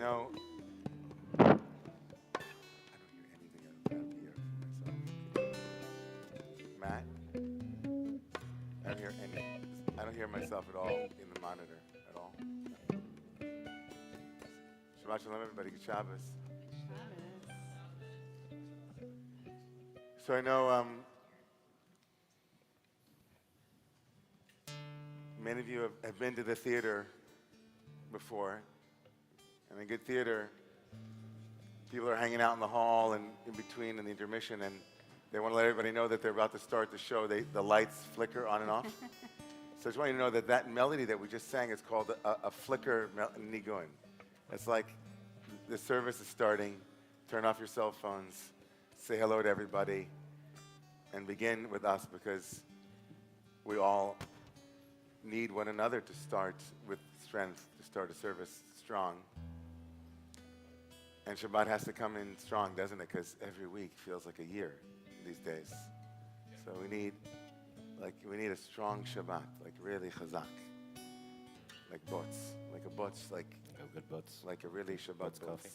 know, I don't hear anything out of here myself. Matt, I don't hear any. I don't hear myself at all in the monitor at all. Shabbat shalom, everybody. Good Shabbos. So I know many of you have been to the theater before. And in good theater, people are hanging out in the hall and in between in the intermission, and they want to let everybody know that they're about to start the show. The lights flicker on and off. So I just want you to know that that melody that we just sang is called a flicker nigun. It's like the service is starting. Turn off your cell phones. Say hello to everybody. And begin with us, because we all need one another to start with strength, to start a service strong. And Shabbat has to come in strong, doesn't it? Because every week feels like a year these days. So we need a strong Shabbat, like really chazak, like bots, like a bots, like a good bots, like a really Shabbat bots bots. coffee.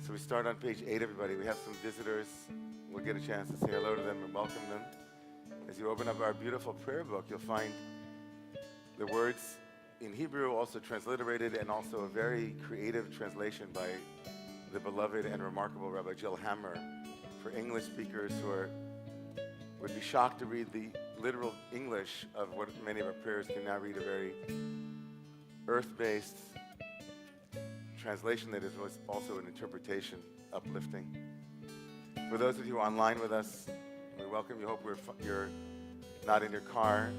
So we start on page 8, everybody. We have some visitors. We'll get a chance to say hello to them and welcome them. As you open up our beautiful prayer book, you'll find the words in Hebrew, also transliterated, and also a very creative translation by the beloved and remarkable Rabbi Jill Hammer for English speakers who would be shocked to read the literal English of what many of our prayers can now read, a very earth-based translation that is also an interpretation, uplifting. For those of you online with us, we welcome you. Hope you're not in your car,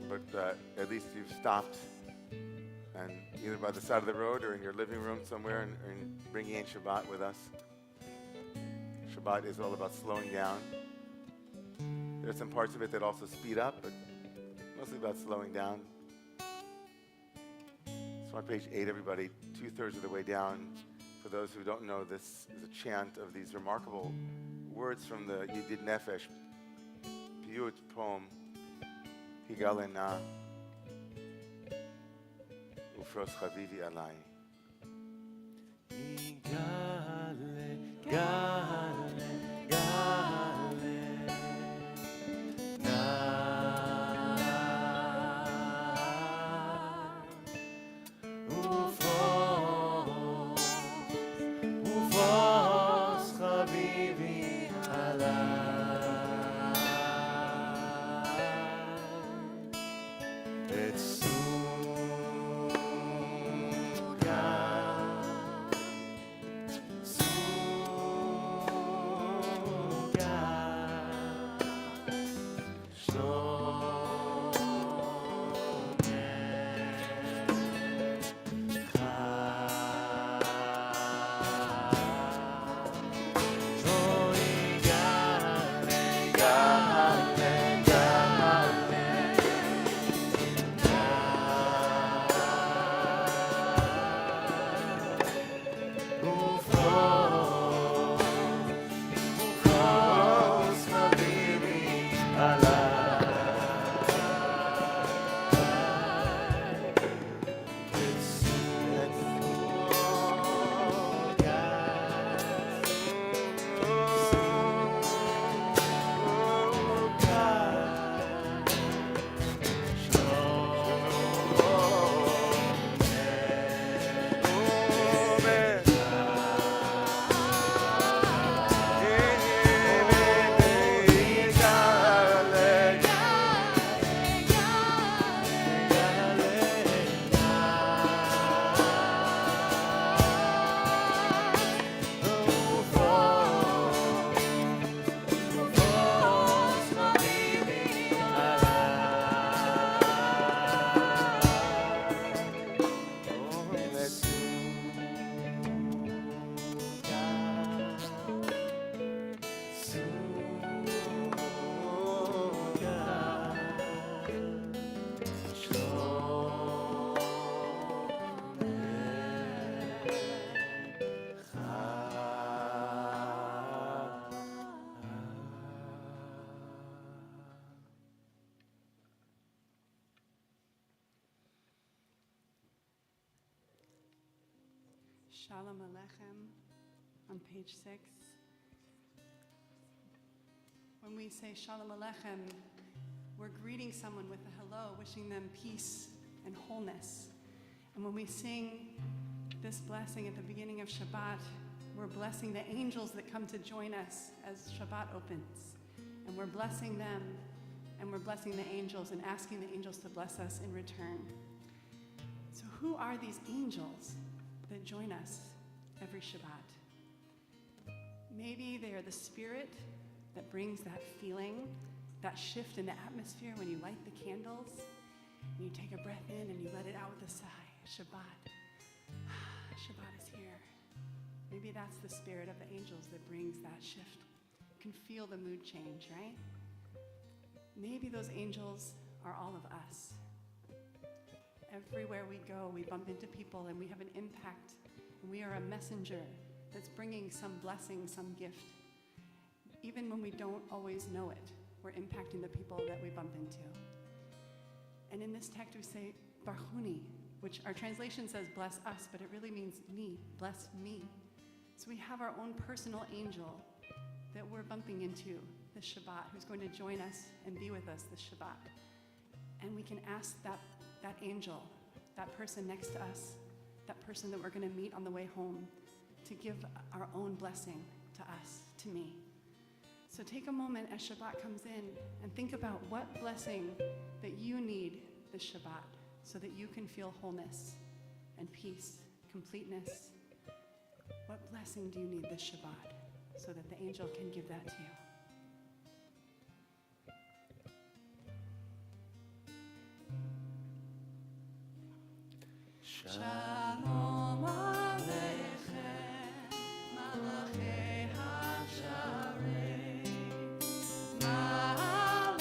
but at least you've stopped, and either by the side of the road or in your living room somewhere, and bringing in Shabbat with us. Shabbat is all about slowing down. There are some parts of it that also speed up, but mostly about slowing down. So on page 8, everybody, 2/3 of the way down, for those who don't know, this is a chant of these remarkable words from the Yedid Nefesh, Piyut poem, Higalena, Ufros Chavivi Alai. Higale, gale, gale, na, ufos chavivi alai, it's Shalom Aleichem on page 6. When we say Shalom Aleichem, we're greeting someone with a hello, wishing them peace and wholeness. And when we sing this blessing at the beginning of Shabbat, we're blessing the angels that come to join us as Shabbat opens. And we're blessing them, and we're blessing the angels and asking the angels to bless us in return. So who are these angels that join us every Shabbat? Maybe they are the spirit that brings that feeling, that shift in the atmosphere when you light the candles, and you take a breath in and you let it out with a sigh. Shabbat. Shabbat is here. Maybe that's the spirit of the angels that brings that shift. You can feel the mood change, right? Maybe those angels are all of us. Everywhere we go, we bump into people and we have an impact. And we are a messenger that's bringing some blessing, some gift. Even when we don't always know it, we're impacting the people that we bump into. And in this text we say, Barchuni, which our translation says bless us, but it really means me, bless me. So we have our own personal angel that we're bumping into this Shabbat, who's going to join us and be with us this Shabbat. And we can ask that angel, that person next to us, that person that we're going to meet on the way home, to give our own blessing to us, to me. So take a moment as Shabbat comes in and think about what blessing that you need this Shabbat so that you can feel wholeness and peace, completeness. What blessing do you need this Shabbat so that the angel can give that to you? Shalom Aleichem, Malachei HaSharei, Malachei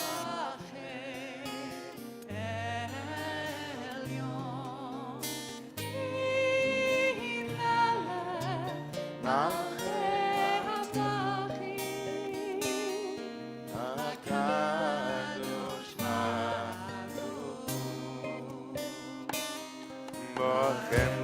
Elyon, Imelech, Malachei HaMelachim, HaKadosh Baruch Hu. Bochem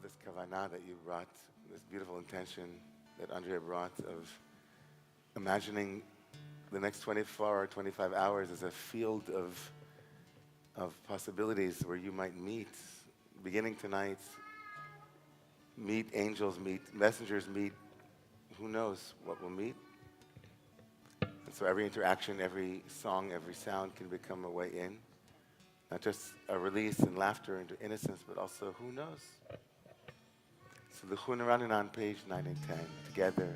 love this kavanah that you brought, this beautiful intention that Andrea brought of imagining the next 24 or 25 hours as a field of possibilities where you might meet, beginning tonight, meet angels, meet messengers, meet who knows what we'll meet. And so every interaction, every song, every sound can become a way in. Not just a release and laughter into innocence, but also who knows. So the Chuna running on page 9 and 10 together.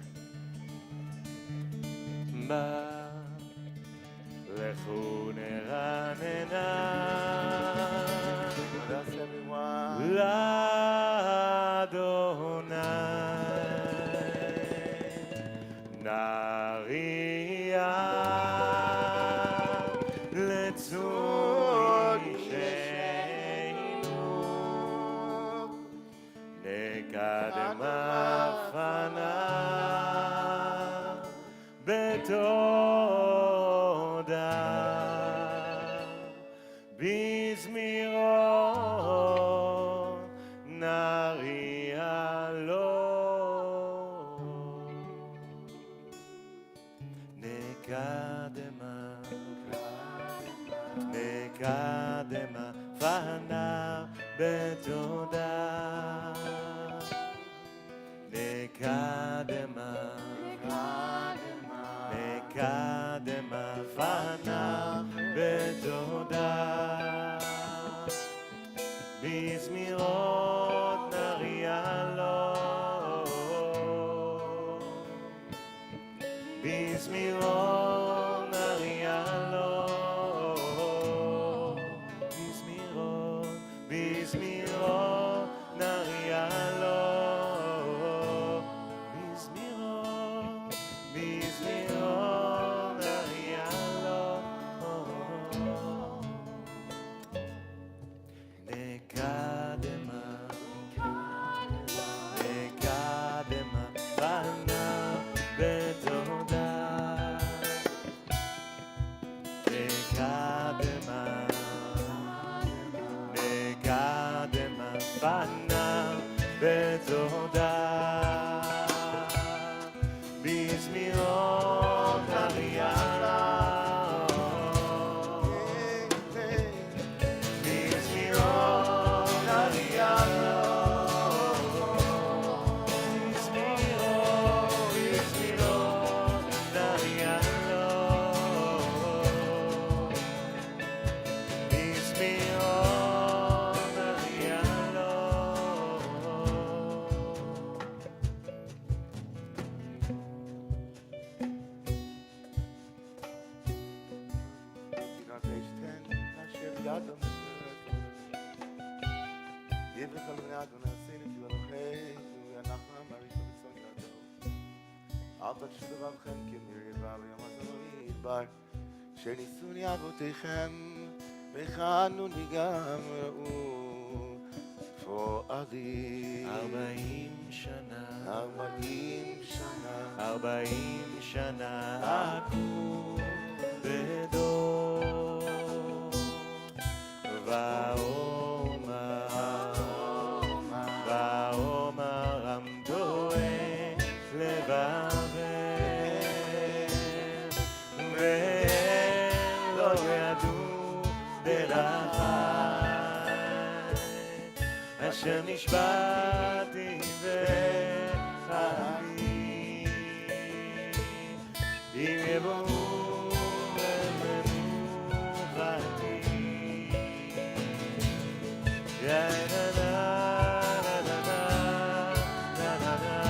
מה לכו נרננה With us, everyone. לאדוני נריע לצור אישנו נקדם אף בתודה בזמירות נריע לו נקדמה פניו בתודה נקדמה פניו בתודה בזמירות נריע לו בזמירות נריע לו בזמירות נריע לו בזמירות נריע לו נקדמה פניו בתודה נקדמה פניו בתודה בזמירות נריע לו בזמירות נריע לו בזמירות נריע לו בזמירות נריע לו On page 10, Hashem Yadam Yivach al-Bnei Adonai Asinu Ki Eloheinu Yanachma Marika B'Tzon Yado Al Takshu Levavchem Kimiriva V'Yom HaZaloi Yidbar Shenisuni Avotechem V'Chanuni Gam Ra'u Fo'ali 40 שנה 40 שנה עקו בדור ואומר עמדו לבבל והם לא ידעו דרכי אשר נשבעתי וחי אם יבואו למנוחתי יא נה נה נה נה נה נה נה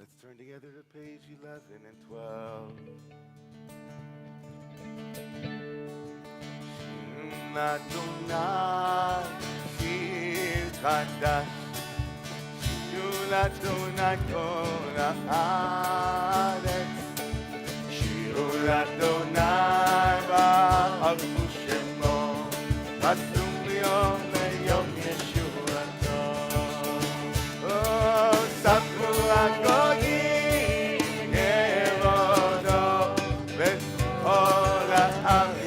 Let's turn together to page 11 and 12. Adonai, שיר חדש, שירו לאדוני כל הארץ, שירו לאדוני וערפו שמו, עשו מיום ליום ישועתו. ספרו הגויים כבודו, וכל העם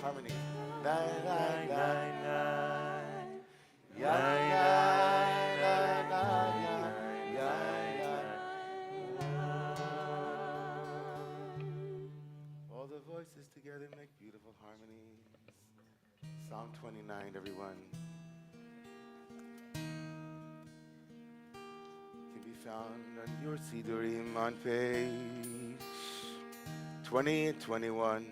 Harmony. All the voices together make beautiful harmonies. Psalm 29, everyone. Can be found on your Sidurim on page 20 and 21.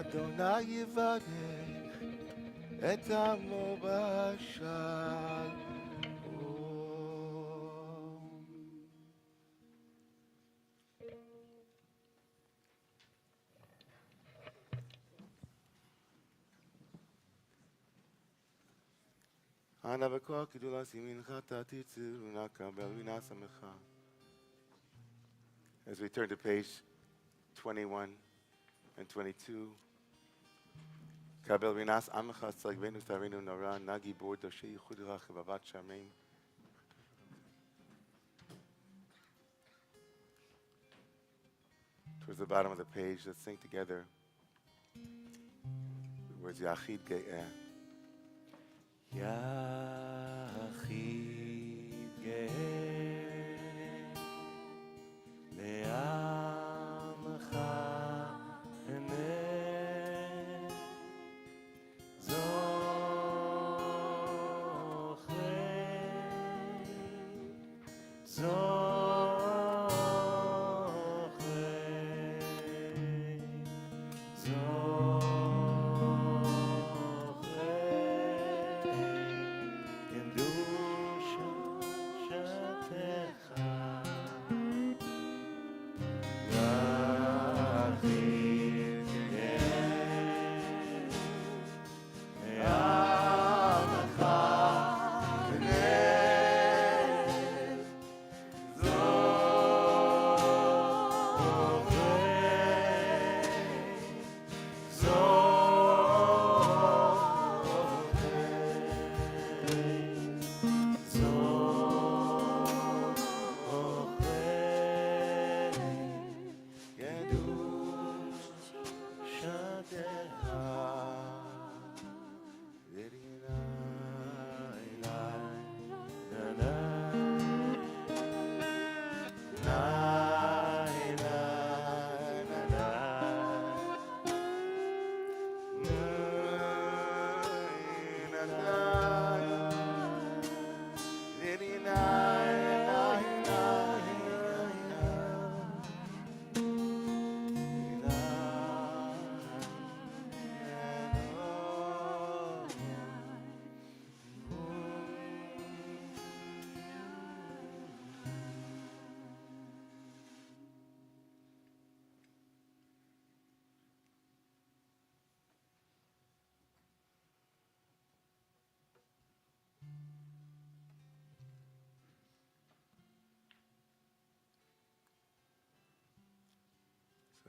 אדוני יברך את עמו בשלום. אנא בכוח גדולה סימינך תתיצב ונקבל מן שמחה. As we turn to page 21 and 22, קבל רינס עמך צלגבנו תרינו נורא נגי בור דושי ייחודך חבבת שמים. Towards the bottom of the page, let's sing together the words Yachid Ge'eh. יחיד גאה לעמך הנה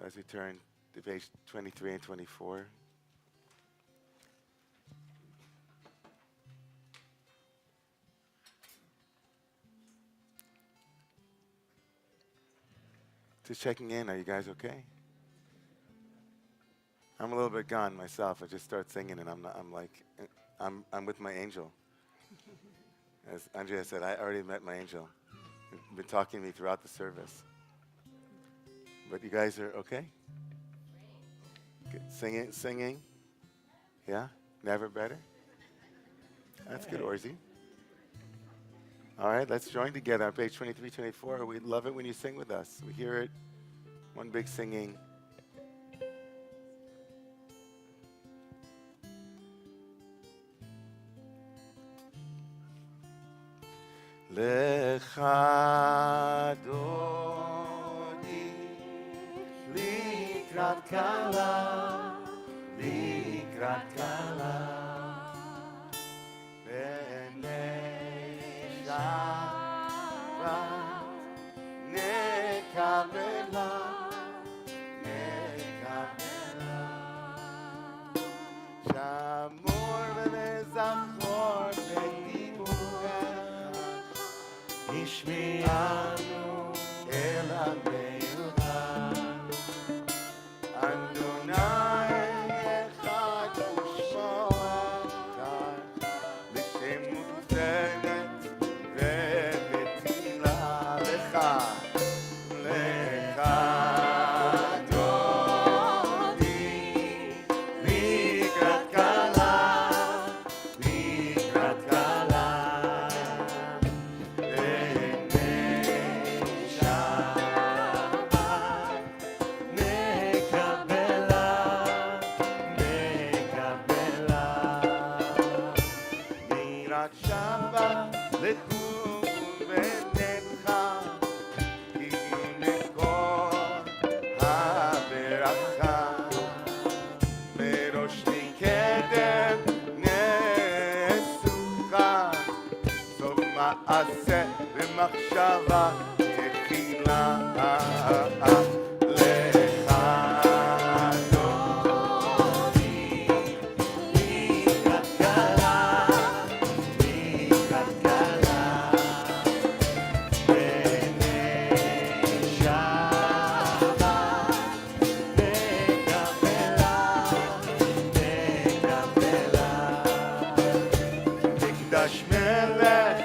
As we turn to page 23 and 24, just checking in. Are you guys okay? I'm a little bit gone myself. I just start singing and I'm with my angel. As Andrea said, I already met my angel. He's been talking to me throughout the service. But you guys are okay? Good. Singing? Yeah? Never better? That's good, Orzi. All right, let's join together on page 23, 24. We love it when you sing with us. We hear it. One big singing. Lecha Dodi Likrat Kala Likrat Kala B'nei Shabbat Nekabela Nekabela Shamor v'nezachor השמיענו אל המיוחד, אדוני מעשה ומחשבה תחילה לך אדוני לקראת קלה, לקראת קלה, בני שבת נקבלה, נקבלה. מקדש מלך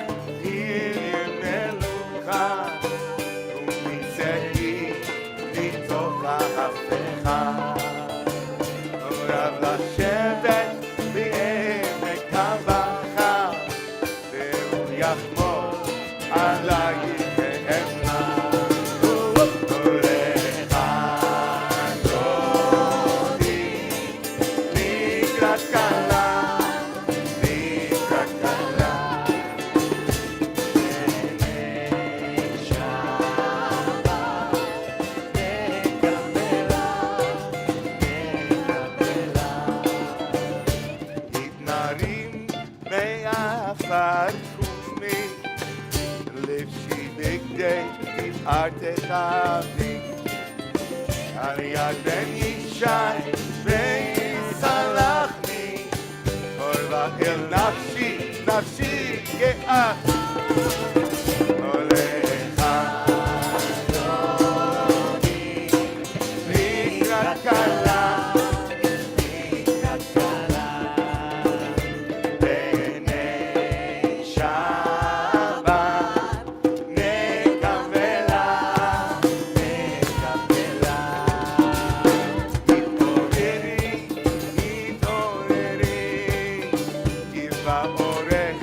עיר מלוכה ומצאי מתוך ההפכה רב לשבת בעמק הבכה והוא יחמוד עלייך ואמלה לך אדוני לקראת קלה לקראת קלה התנרים מעפר חומי לבשי בגדי תפארתך אבי על יד בן ישי ויסלחני קורבה אל נפשי נפשי גאה הולך אדוני לקראת קלה לקראת קלה בני שבת נקבלה נקבלה התעוררי התעוררי תרבה אורך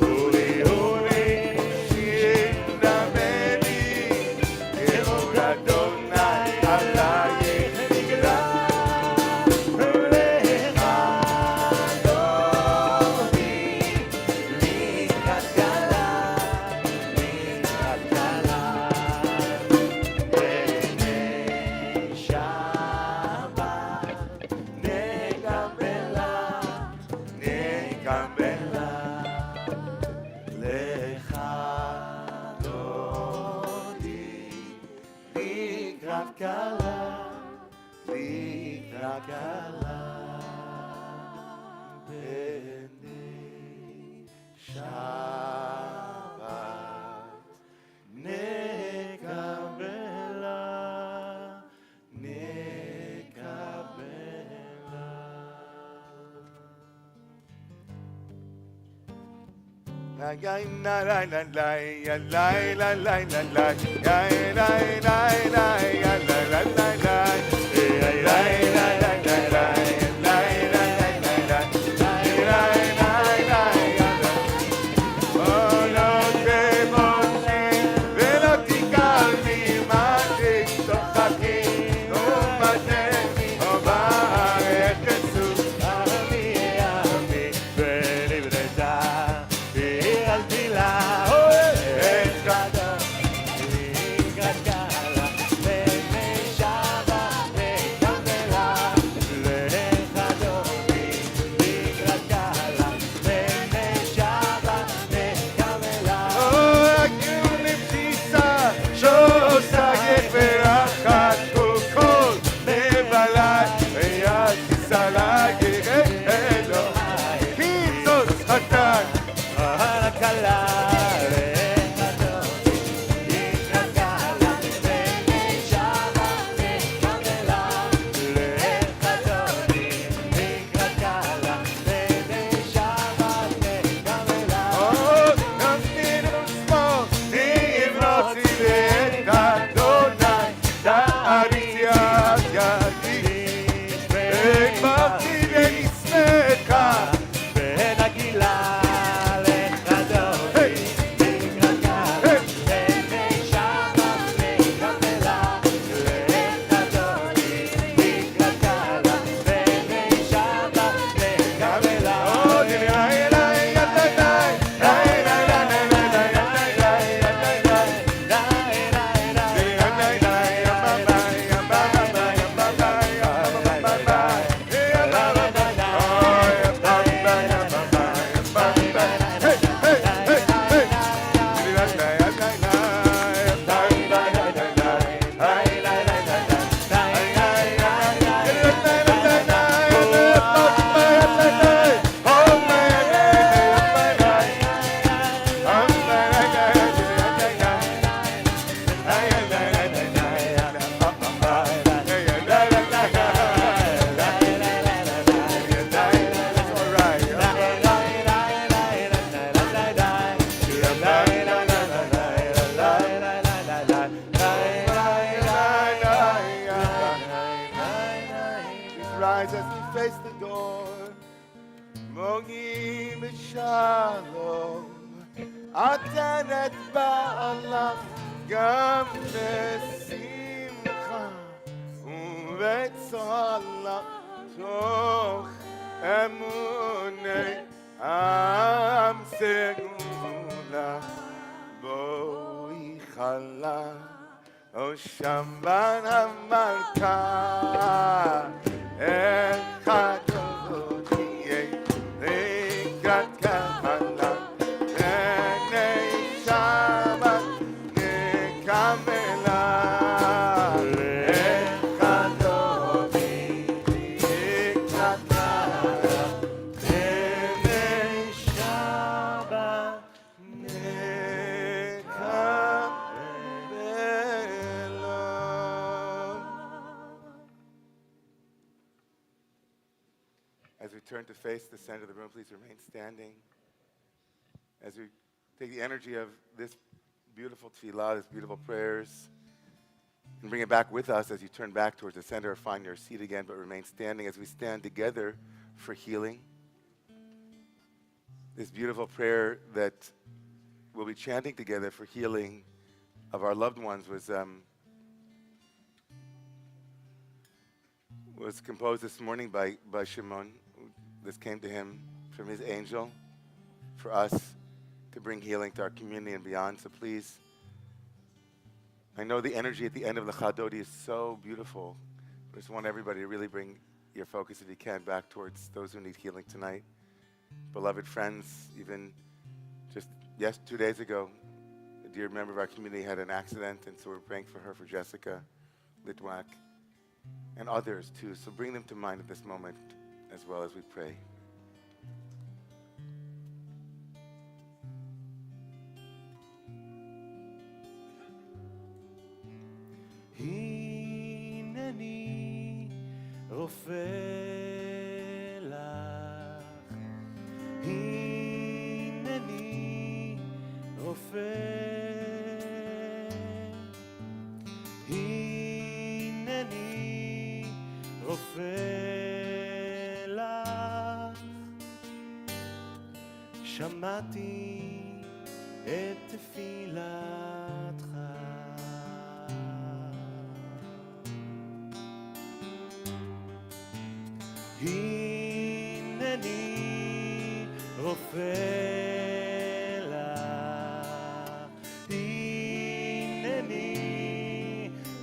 אורי אורי שיר נבלי כאור אדוני עלייך נגלה לך אדוני לקראת קלה לקראת קלה בני שבת נקבלה נקבלה לך אדוני לקראת קלה לקראת קלה בני שבת נקבלה לקראת קלה, rise as we face the door. Mogi b'shalom, atanet ba'alam, gam besimcha, uvetzalach, toch emunei am segula, boi chala, o shamban hamalka, echad yeh, likrat kabala, benei Shabbat nekamela, echad likrat kabala, benei Shabbat As we turn to face the center of the room, please remain standing. As we take the energy of this beautiful tefillah, these beautiful prayers, and bring it back with us as you turn back towards the center or find your seat again, but remain standing as we stand together for healing. This beautiful prayer that we'll be chanting together for healing of our loved ones was composed this morning by Shimon. This came to him from his angel for us to bring healing to our community and beyond. So please, I know the energy at the end of the Chadodi is so beautiful. I just want everybody to really bring your focus, if you can, back towards those who need healing tonight. Beloved friends, even just 2 days ago, a dear member of our community had an accident, and so we're praying for her, for Jessica Litwak, and others too. So bring them to mind at this moment as well as we pray. הנני רופא לך, הנני רופא, הנני רופא לך. שמעתי את תפילתך, הנני רופא לך, הנני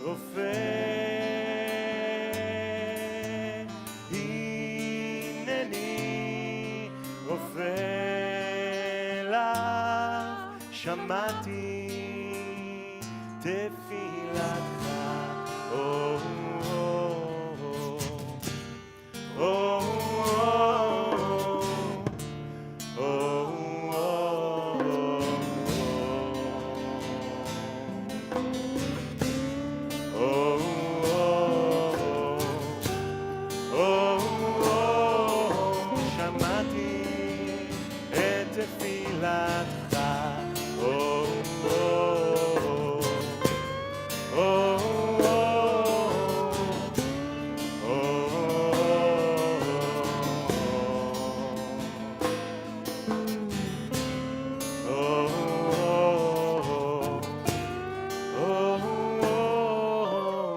רופא, הנני רופא לך. שמעתי תפילתך,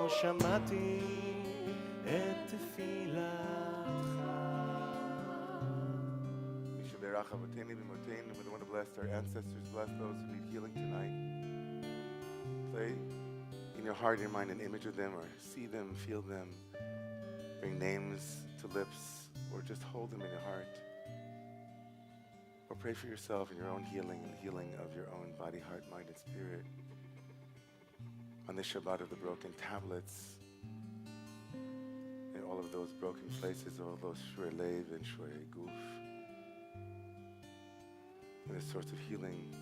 שמעתי את תפילתך. Yishaberach Avotenu B'Moteinu, we want to bless our ancestors, bless those who need healing tonight. Play in your heart, in your mind, an image of them, or see them, feel them. Bring names to lips, or just hold them in your heart. Or pray for yourself and your own healing and healing of your own body, heart, mind, and spirit. On this Shabbat of the broken tablets, in all of those broken places, all those shurei lev and shurei guf, and this source of healing,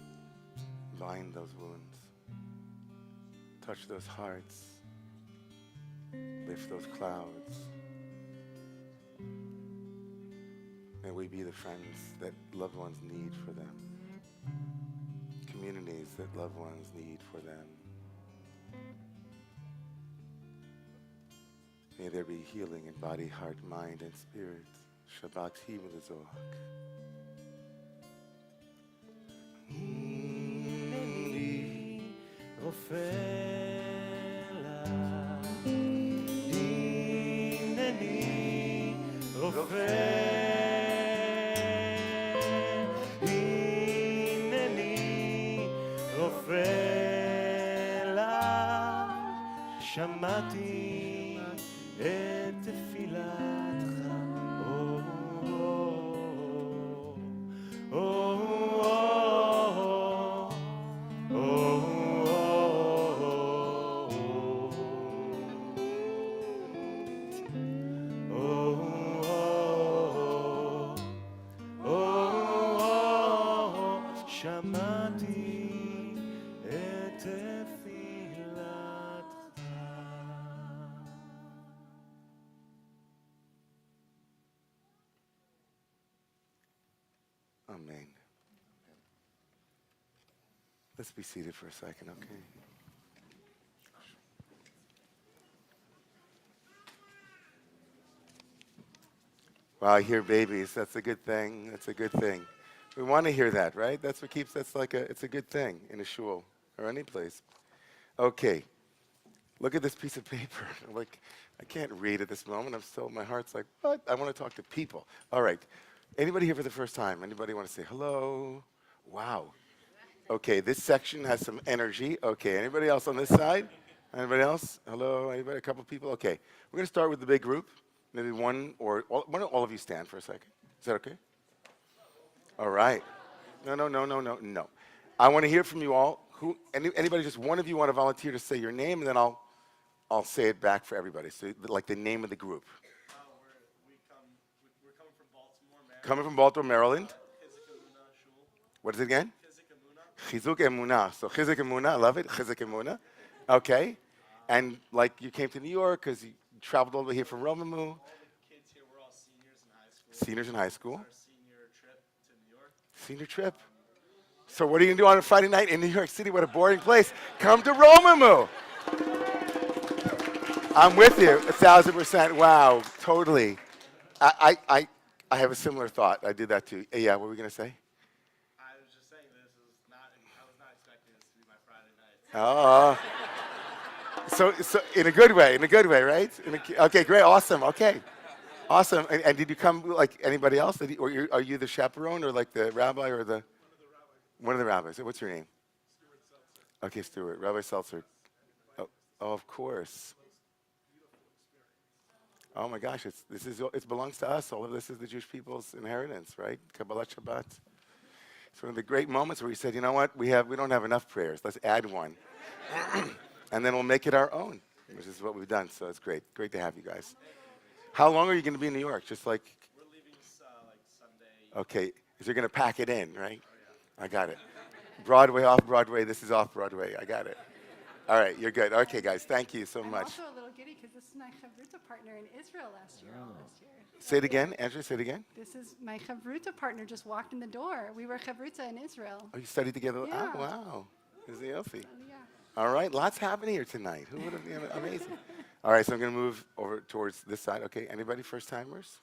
bind those wounds, touch those hearts, lift those clouds. May we be the friends that loved ones need for them, communities that loved ones need for them. May there be healing in body, heart, mind, and spirit. Shabbat Himelazoach. הנני רופא לך, הנני רופא, הנני רופא לך, שמעתי את תפילתך. שמעתי את תפילתך. Amen. Let's be seated for a second, okay? Wow, I hear babies. That's a good thing. That's a good thing. We want to hear that, right? That's what keeps, it's a good thing in a shul or any place. Okay. Look at this piece of paper. Like, I can't read at this moment. My heart's like, what? I want to talk to people. All right. Anybody here for the first time? Anybody want to say hello? Wow. Okay, this section has some energy. Okay, anybody else on this side? Anybody else? Hello? Anybody? A couple people? Okay. We're going to start with the big group. Maybe one or why don't all of you stand for a second? Is that okay? All right. No. I want to hear from you all. Anybody, just one of you want to volunteer to say your name, and then I'll say it back for everybody. So, like the name of the group. We're coming from Baltimore, Maryland. Coming from Baltimore, Maryland. What is it again? Chizuk Emunah. So Chizuk Emunah, I love it. Chizuk Emunah. Okay. And like you came to New York because you traveled all the way here from Romemu. All the kids here, we're all seniors in high school. Seniors in high school. Our senior trip to New York. Senior trip. So what are you going to do on a Friday night in New York City? What a boring place. Come to Romemu. I'm with you, 1,000%. Wow, totally. I have a similar thought. I did that too. Yeah, what were we going to say? I was just saying I was not expecting this to be my Friday night. Oh. So in a good way, right? Okay, great, awesome, okay. Awesome. And did you come like anybody else? Are you the chaperone or like the rabbi or the? One of the rabbis. What's your name? Stuart Seltzer. Okay, Stuart. Rabbi Seltzer. Oh, of course. Oh my gosh, it belongs to us. All of this is the Jewish people's inheritance, right? Kabbalat Shabbat. It's one of the great moments where he said, you know what? We don't have enough prayers. Let's add one. And then we'll make it our own, which is what we've done. So it's great. Great to have you guys. How long are you going to be in New York? Just like? We're leaving like Sunday. Okay. Because you're going to pack it in, right? I got it. Broadway, off Broadway. This is off Broadway. I got it. All right, you're good. Okay, guys, thank you so much. I'm also a little giddy because this is my chavruta partner in Israel last year. Say it again, Andrew. Say it again. This is my chavruta partner just walked in the door. We were chavruta in Israel. Oh, you studied together? Yeah. Oh, wow. This is Yofi. Yeah. All right, lots happening here tonight. Who would have, amazing. All right, so I'm going to move over towards this side. Okay, anybody first-timers?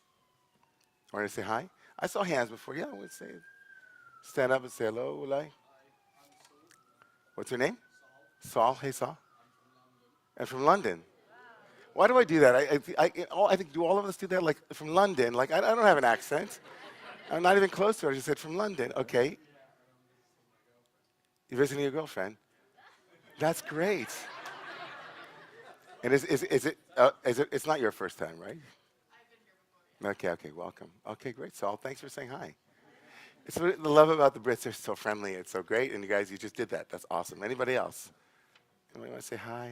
Want to say hi? I saw hands before. Yeah, I would say, stand up and say hello, Ulai. What's your name? Saul. Hey, Saul. And from London. Why do I do that? I think, do all of us do that? Like, from London. Like, I don't have an accent. I'm not even close to it. I just said from London. Okay. You're visiting your girlfriend? That's great. And it's not your first time, right? I've been here before. Okay, welcome. Okay, great, Saul. Thanks for saying hi. It's what the love about the Brits. They're so friendly. It's so great. And you guys, you just did that. That's awesome. Anybody else? Anybody want to say hi?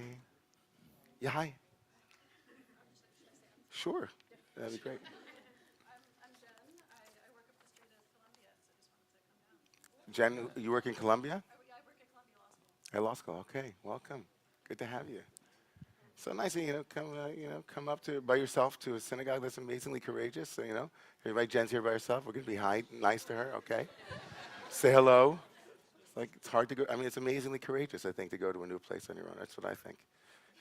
Yeah, hi. Sure. That'd be great. I'm Jen. I work up the street at Columbia, so I just wanted to come down. Jen, you work in Columbia? I work at Columbia Law School. At law school. Okay, welcome. Good to have you. So nice that come up by yourself to a synagogue that's amazingly courageous. So everybody, Jen's here by herself. We're gonna be nice to her. Okay. Say hello. It's hard to go. I mean, it's amazingly courageous. I think to go to a new place on your own. That's what I think.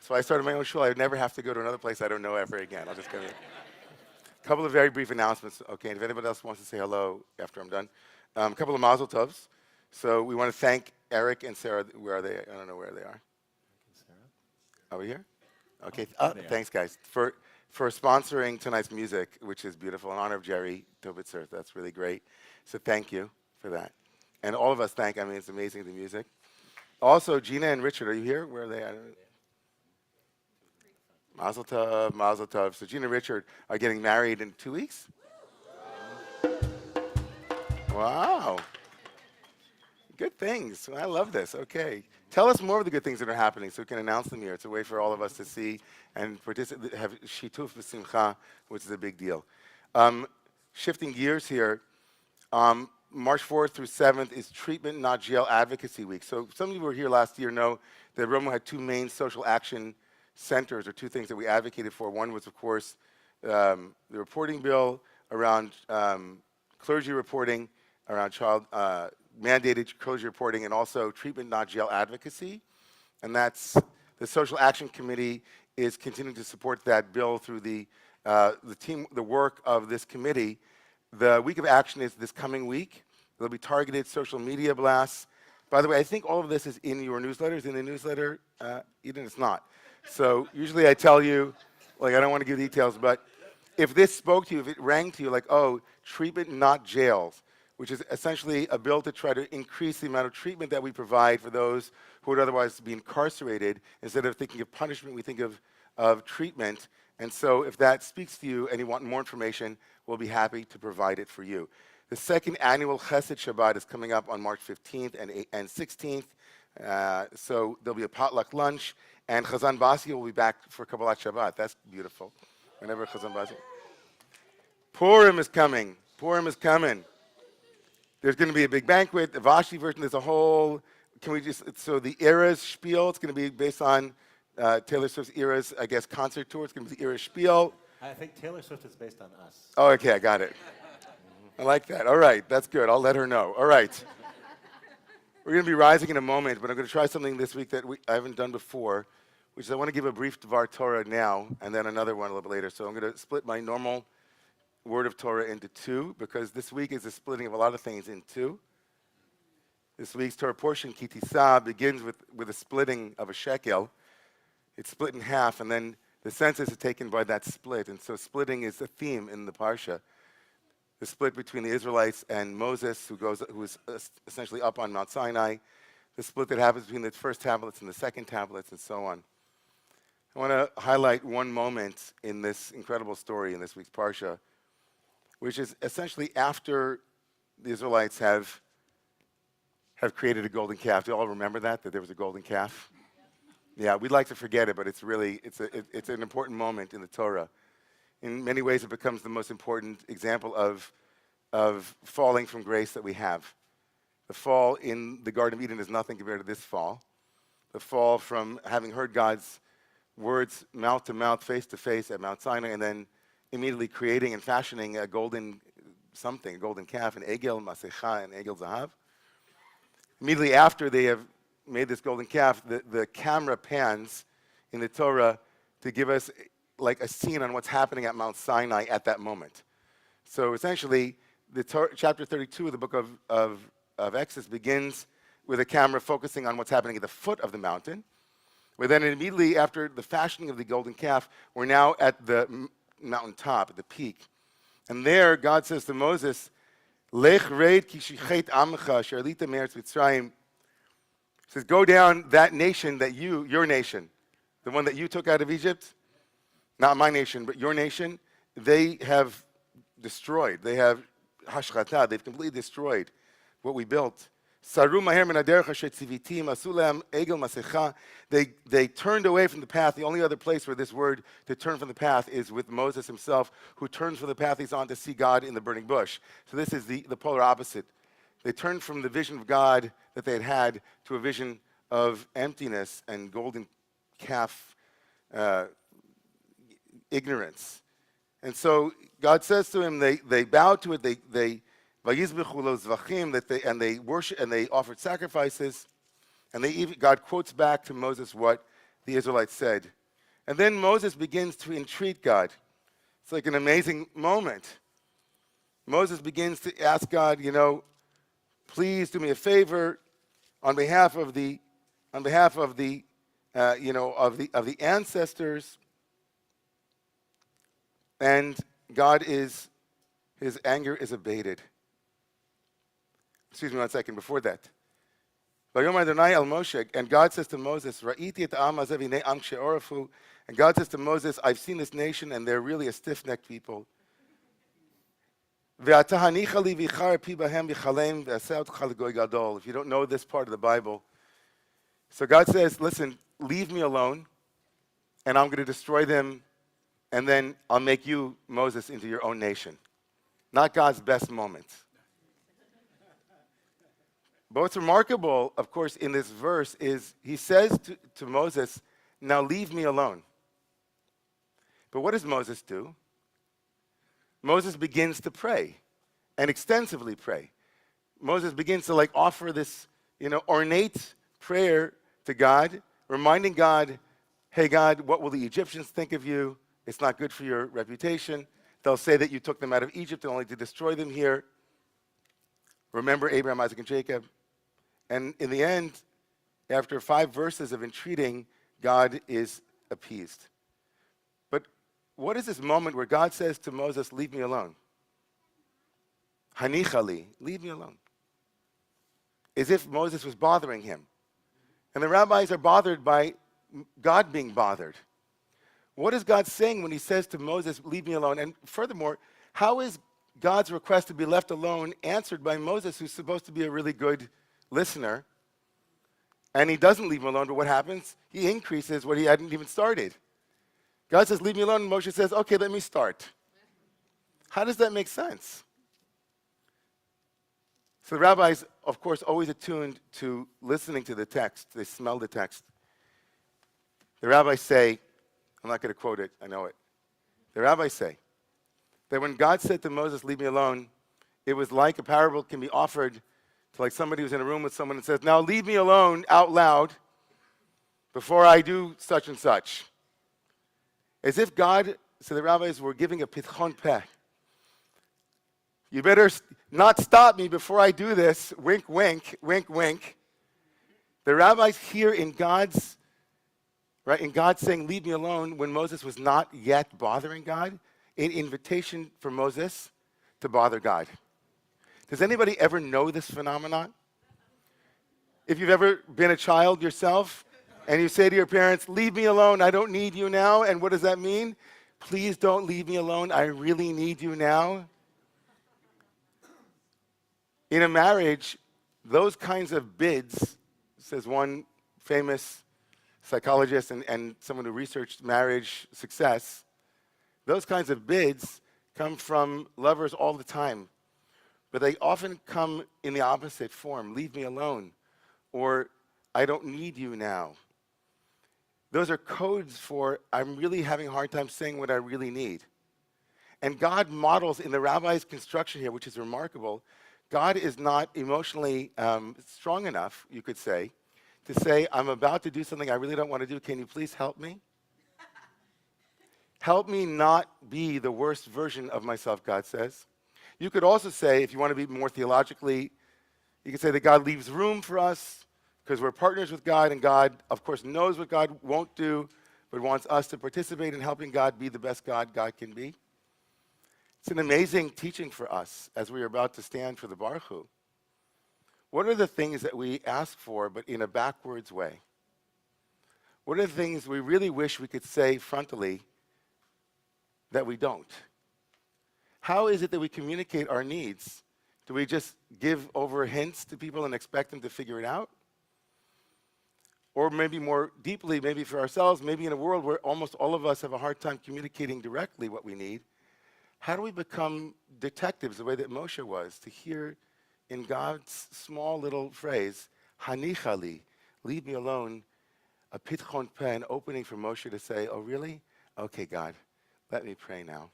So I started my own shul. I would never have to go to another place I don't know ever again. I'll just go there. A couple of very brief announcements. Okay, and if anybody else wants to say hello after I'm done. A couple of mazel tovs. So we want to thank Eric and Sarah. Where are they? I don't know where they are. Are we here? Okay. Thanks, guys, for sponsoring tonight's music, which is beautiful, in honor of Jerry Tovitzer. That's really great. So thank you for that. And all of us thank. I mean, it's amazing, the music. Also, Gina and Richard, are you here? Where are they? Mazel tov, mazel tov. So Gina and Richard are getting married in 2 weeks? Wow. Good things. I love this. Okay. Tell us more of the good things that are happening so we can announce them here. It's a way for all of us to see and participate, have shituf v'simcha, which is a big deal. Shifting gears here, March 4th through 7th is Treatment Not Jail Advocacy Week. So some of you who were here last year know that Romemu had two main social action centers, or two things that we advocated for. One was, of course, the reporting bill around clergy reporting, around mandated clergy reporting, and also treatment not jail advocacy. And that's the Social Action Committee is continuing to support that bill through the work of this committee. The week of action is this coming week. There'll be targeted social media blasts. By the way, I think all of this is in your newsletters. In the newsletter, Eden, it's not. So usually I tell you, like, I don't want to give details, but if this spoke to you, if it rang to you like, oh, treatment not jails, which is essentially a bill to try to increase the amount of treatment that we provide for those who would otherwise be incarcerated. Instead of thinking of punishment, we think of treatment. And so if that speaks to you and you want more information, we'll be happy to provide it for you. The second annual Chesed Shabbat is coming up on March 15th and 16th. So there'll be a potluck lunch, and Chazan Basi will be back for Kabbalat Shabbat. That's beautiful. Whenever Chazan Basi. Purim is coming. Purim is coming. There's going to be a big banquet, the Vashti version. There's a whole, so the Eras spiel, it's going to be based on Taylor Swift's Eras, I guess, concert tour. It's going to be the Eras spiel. I think Taylor Swift is based on us. Oh, okay, I got it. I like that. All right, that's good. I'll let her know. All right. We're going to be rising in a moment, but I'm going to try something this week that I haven't done before, which is I want to give a brief Dvar Torah now, and then another one a little bit later. So I'm going to split my normal word of Torah into two, because this week is a splitting of a lot of things in two. This week's Torah portion, Ki Tisa, begins with a splitting of a shekel. It's split in half, and then the census is taken by that split. And so splitting is a theme in the Parsha. The split between the Israelites and Moses, who is essentially up on Mount Sinai. The split that happens between the first tablets and the second tablets, and so on. I want to highlight one moment in this incredible story in this week's Parsha, which is essentially after the Israelites have created a golden calf. Do you all remember that there was a golden calf? Yeah, we'd like to forget it, but it's an important moment in the Torah. In many ways, it becomes the most important example of falling from grace that we have. The fall in the Garden of Eden is nothing compared to this fall. The fall from having heard God's words mouth to mouth, face to face at Mount Sinai, and then immediately creating and fashioning a golden calf, an egel masecha, and egel zahav. Immediately after they have made this golden calf, the camera pans in the Torah to give us like a scene on what's happening at Mount Sinai at that moment. So essentially, chapter 32 of the book of Exodus begins with a camera focusing on what's happening at the foot of the mountain. But then immediately after the fashioning of the golden calf, we're now at the mountaintop, at the peak. And there, God says to Moses, Lech reid ki shichet amcha sharlita me'eretz Mitzrayim. He says, go down, that nation that your nation, the one that you took out of Egypt, not my nation, but your nation, they have destroyed. They have hashchata. They've completely destroyed what we built. Saru maher min haderech asher tzivitim asu lehem egel masecha. They turned away from the path. The only other place where this word to turn from the path is with Moses himself, who turns from the path he's on to see God in the burning bush. So this is the polar opposite. They turned from the vision of God that they had to a vision of emptiness and golden calf ignorance. And so God says to him, they bowed to it, they and they worship and they offered sacrifices, and God quotes back to Moses what the Israelites said. And then Moses begins to entreat God. It's like an amazing moment. Moses begins to ask God, please do me a favor on behalf of the ancestors. And his anger is abated. Excuse me 1 second, before that. Vayomer Adonai el Moshe, and God says to Moses, Ra'iti et ha'am hazeh v'hinei am she'orafu, and God says to Moses, I've seen this nation and they're really a stiff-necked people. Ve'ata hanicha li v'char pi bahem v'chalem ve'aseh otcha l'goy gadol. If you don't know this part of the Bible. So God says, listen, leave me alone, and I'm going to destroy them, and then I'll make you, Moses, into your own nation. Not God's best moment. But what's remarkable, of course, in this verse is he says to Moses, now leave me alone. But what does Moses do? Moses begins to pray, and extensively pray. Moses begins to offer this, ornate prayer to God, reminding God, hey God, what will the Egyptians think of you? It's not good for your reputation. They'll say that you took them out of Egypt only to destroy them here. Remember Abraham, Isaac, and Jacob. And in the end, after 5 verses of entreating, God is appeased. But what is this moment where God says to Moses, leave me alone? Hanichali, leave me alone. As if Moses was bothering him. And the rabbis are bothered by God being bothered. What is God saying when he says to Moses, leave me alone? And furthermore, how is God's request to be left alone answered by Moses, who's supposed to be a really good listener? And he doesn't leave him alone, but what happens? He increases what he hadn't even started. God says, leave me alone, and Moshe says, okay, let me start. How does that make sense? So the rabbis, of course, always attuned to listening to the text. They smell the text. The rabbis say, I'm not going to quote it, I know it. The rabbis say that when God said to Moses, leave me alone, it was like a parable can be offered to somebody who's in a room with someone and says, now leave me alone out loud before I do such and such. As if God, so the rabbis were giving a pitchon peh. You better not stop me before I do this. Wink, wink, wink, wink. The rabbis hear in God saying, leave me alone, when Moses was not yet bothering God, an invitation for Moses to bother God. Does anybody ever know this phenomenon? If you've ever been a child yourself, and you say to your parents, leave me alone, I don't need you now, and what does that mean? Please don't leave me alone, I really need you now. In a marriage, those kinds of bids, says one famous psychologist and someone who researched marriage success, those kinds of bids come from lovers all the time. But they often come in the opposite form. Leave me alone. Or I don't need you now. Those are codes for I'm really having a hard time saying what I really need. And God models in the rabbi's construction here, which is remarkable, God is not emotionally strong enough, you could say, to say, I'm about to do something I really don't want to do. Can you please help me? Help me not be the worst version of myself, God says. You could also say, if you want to be more theologically, you could say that God leaves room for us because we're partners with God, and God, of course, knows what God won't do, but wants us to participate in helping God be the best God can be. It's an amazing teaching for us as we are about to stand for the Baruch Hu. What are the things that we ask for, but in a backwards way? What are the things we really wish we could say frontally that we don't? How is it that we communicate our needs? Do we just give over hints to people and expect them to figure it out? Or maybe more deeply, maybe for ourselves, maybe in a world where almost all of us have a hard time communicating directly what we need, how do we become detectives the way that Moshe was, to hear in God's small little phrase, Hanichali, leave me alone, a pitchon peh, an opening for Moshe to say, oh really? Okay, God, let me pray now.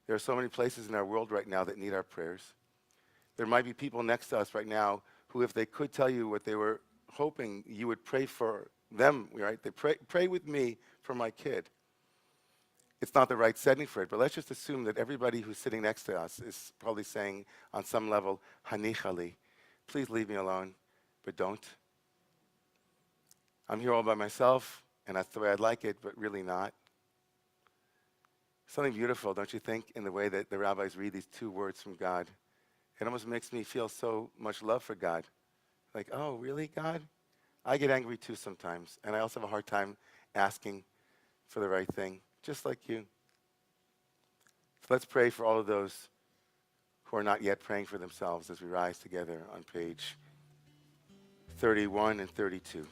There are so many places in our world right now that need our prayers. There might be people next to us right now who, if they could tell you what they were hoping you would pray for them, right? They pray with me for my kid. It's not the right setting for it, but let's just assume that everybody who's sitting next to us is probably saying on some level, Hanichali, please leave me alone, but don't. I'm here all by myself, and that's the way I'd like it, but really not. Something beautiful, don't you think, in the way that the rabbis read these two words from God. It almost makes me feel so much love for God. Like, oh, really, God? I get angry too sometimes, and I also have a hard time asking for the right thing, just like you. So let's pray for all of those who are not yet praying for themselves as we rise together on page 31 and 32.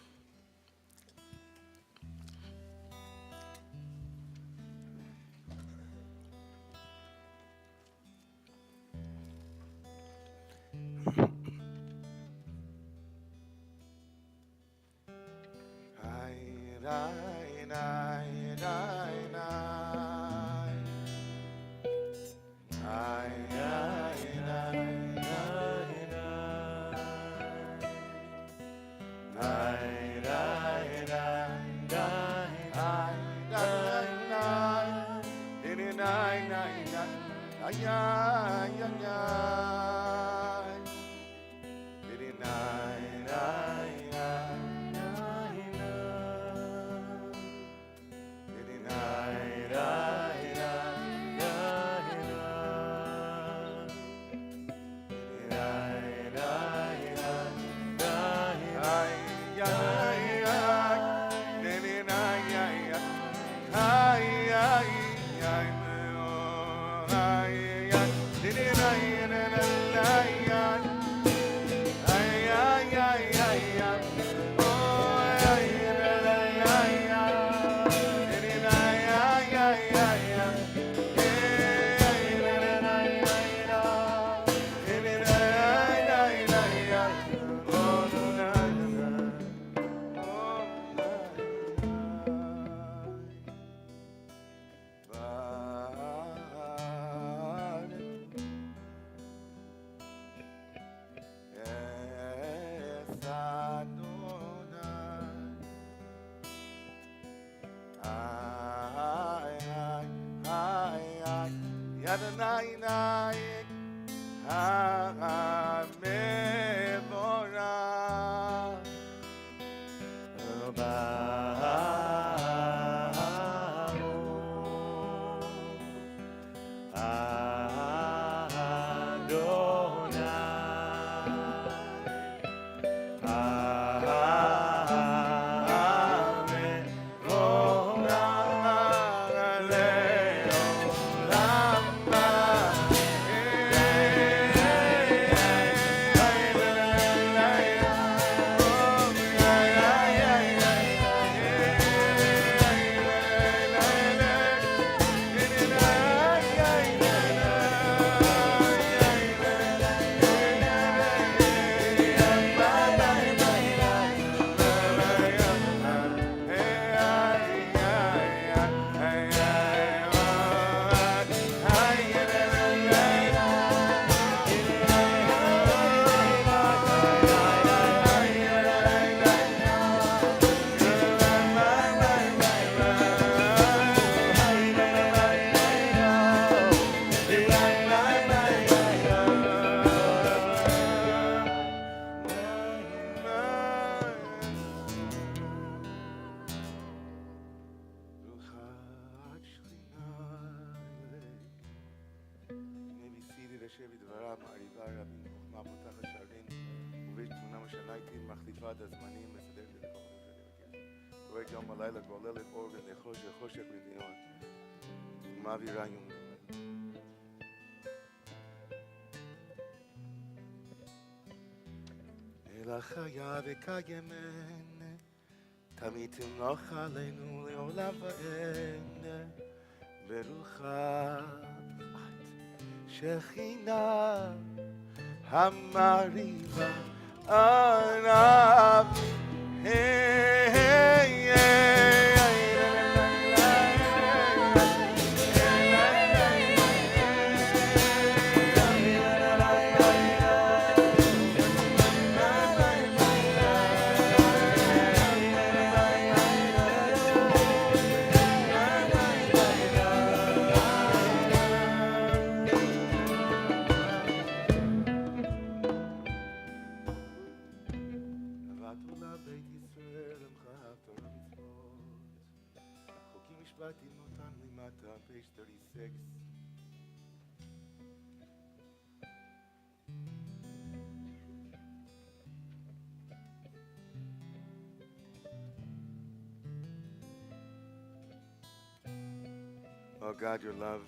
חיה וקיימן, תמיד תמלוך עלינו לעולם ואין, ברוכה את שכינה המריבה עליו. Matan Limata on page 36. Oh God, your love,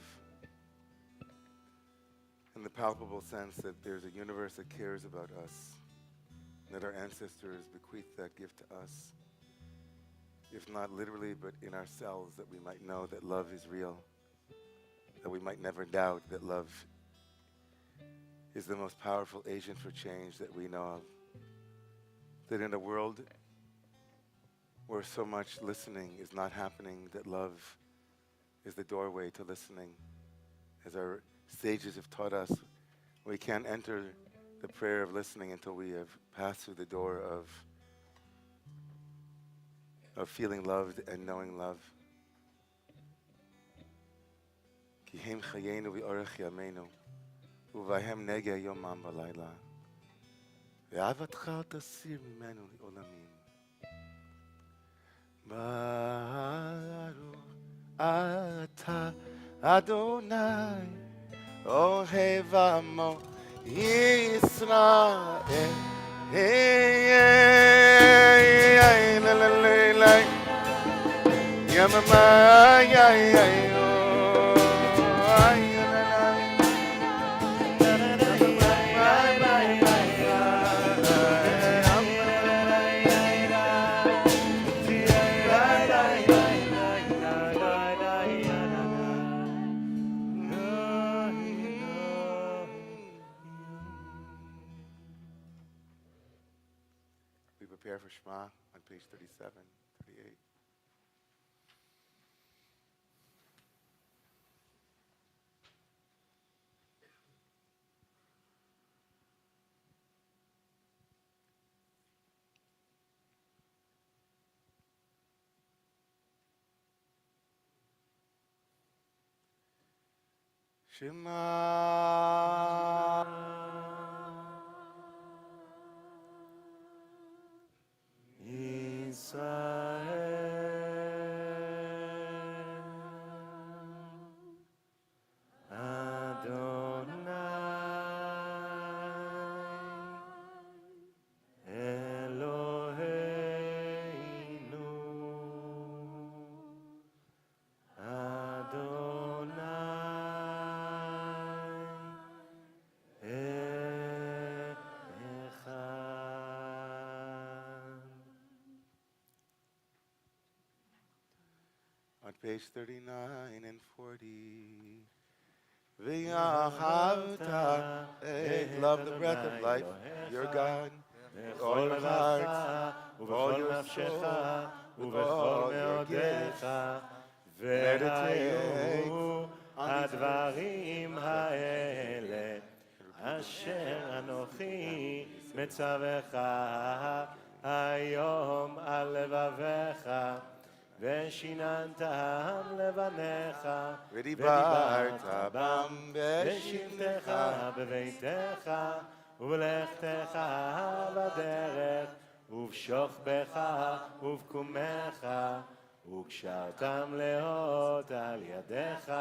in the palpable sense that there's a universe that cares about us, that our ancestors bequeathed that gift to us, if not literally, but in ourselves, that we might know that love is real, that we might never doubt that love is the most powerful agent for change that we know of. That in a world where so much listening is not happening, that love is the doorway to listening. As our sages have taught us, we can't enter the prayer of listening until we have passed through the door of feeling loved and knowing love. Ki hem chayenu v'orech yameinu, uvahem nege yomam v'layla, ve'avatcha al tasir mimenu li'olamim. Baruch Ata Adonai Ohev Amo Yisrael. Hey, la la la la. Yamama ya ya yo. Ay la la. We prepare for Shema on page 37, 38. Shema on page 39 and 40. V'yahavta, love the breath of life, your God, with all your heart, with all your soul, with all your gifts. Meditate הדברים האלה אשר אנוכי מצווך היום על לבביך ושיננתם לבניך ודיברת בם בשבתך בביתך ובלכתך בדרך ובשוכבך ובקומך וקשרתם לאות על ידיך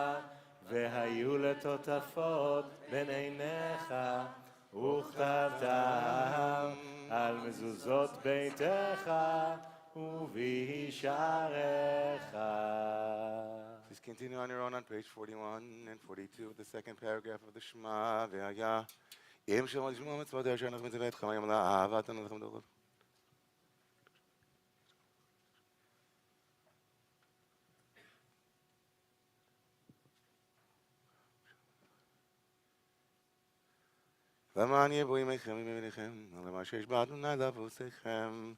והיו לטוטפות בין עיניך וכתבתם על מזוזות ביתך ובשעריך. Please continue on your own on page 41 and 42 with the second paragraph of the Shema. והיה אם שמע לשמוע מצוות אשר אנחנו מצווה אתך היום לאהבתנו לכם דורות. למען יבואו ימיכם ובניכם, ולמה שיש באדוני לבוסיכם,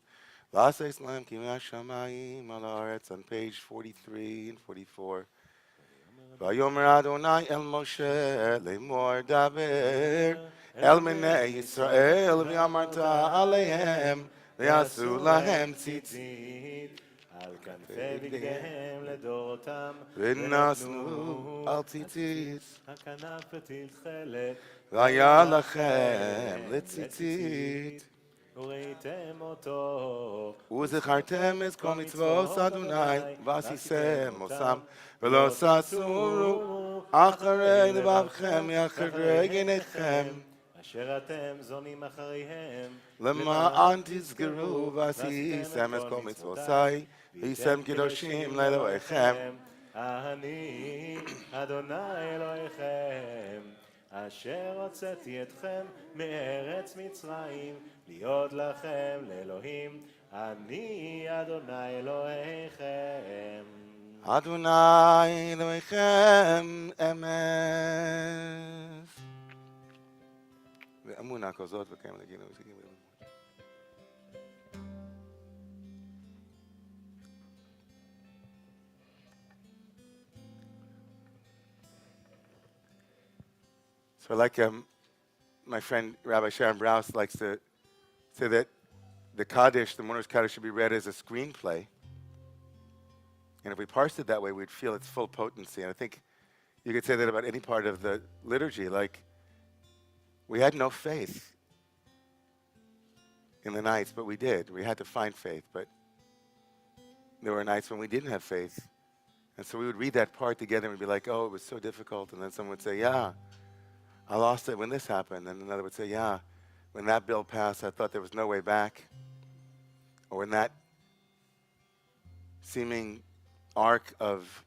ועשה להם כימי השמיים על הארץ, on page 43 and 44. ויאמר אדוני אל משה לאמור דבר אל בני ישראל, ואמרת עליהם ויעשו להם ציצית על כנפי בגדיהם לדורותם ונשאו על ציצית. הכנף בתכלת והיה לכם לציצית וראיתם אותו, וזכרתם את כל מצוות אדוני, ועשיתם עושם, ולא ששו אחרי לבבכם מאחורי עיניכם, אשר אתם זונים אחריהם, למען תזכרו ועשיתם את כל מצוותיי, והייתם קדושים לאלוהיכם. אני אדוני אלוהיכם, אשר הוצאתי אתכם מארץ מצרים, להיות לכם לאלוהים, אני אדוני אלוהיכם. אדוני אלוהיכם אמת. ואמונה כזאת וקיים לגינו וזיקים. So like my friend Rabbi Sharon Brous likes to say that the Kaddish, the Mourner's Kaddish, should be read as a screenplay. And if we parsed it that way, we'd feel its full potency. And I think you could say that about any part of the liturgy. Like, we had no faith in the nights, but we did. We had to find faith, but there were nights when we didn't have faith. And so we would read that part together and we'd be like, oh, it was so difficult. And then someone would say, yeah, I lost it when this happened. And another would say, yeah, when that bill passed, I thought there was no way back. Or when that seeming arc of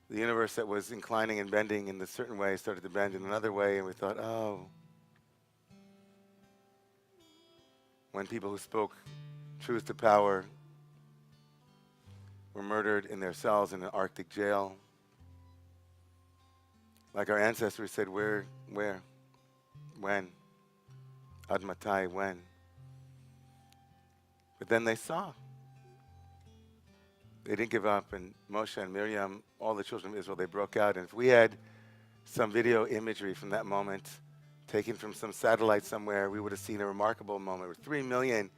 the universe that was inclining and bending in a certain way started to bend in another way, and we thought, oh. When people who spoke truth to power were murdered in their cells in an Arctic jail. Like our ancestors said, where, when, ad matai, when. But then they saw. They didn't give up, and Moshe and Miriam, all the children of Israel, they broke out. And if we had some video imagery from that moment, taken from some satellite somewhere, we would have seen a remarkable moment where 3 million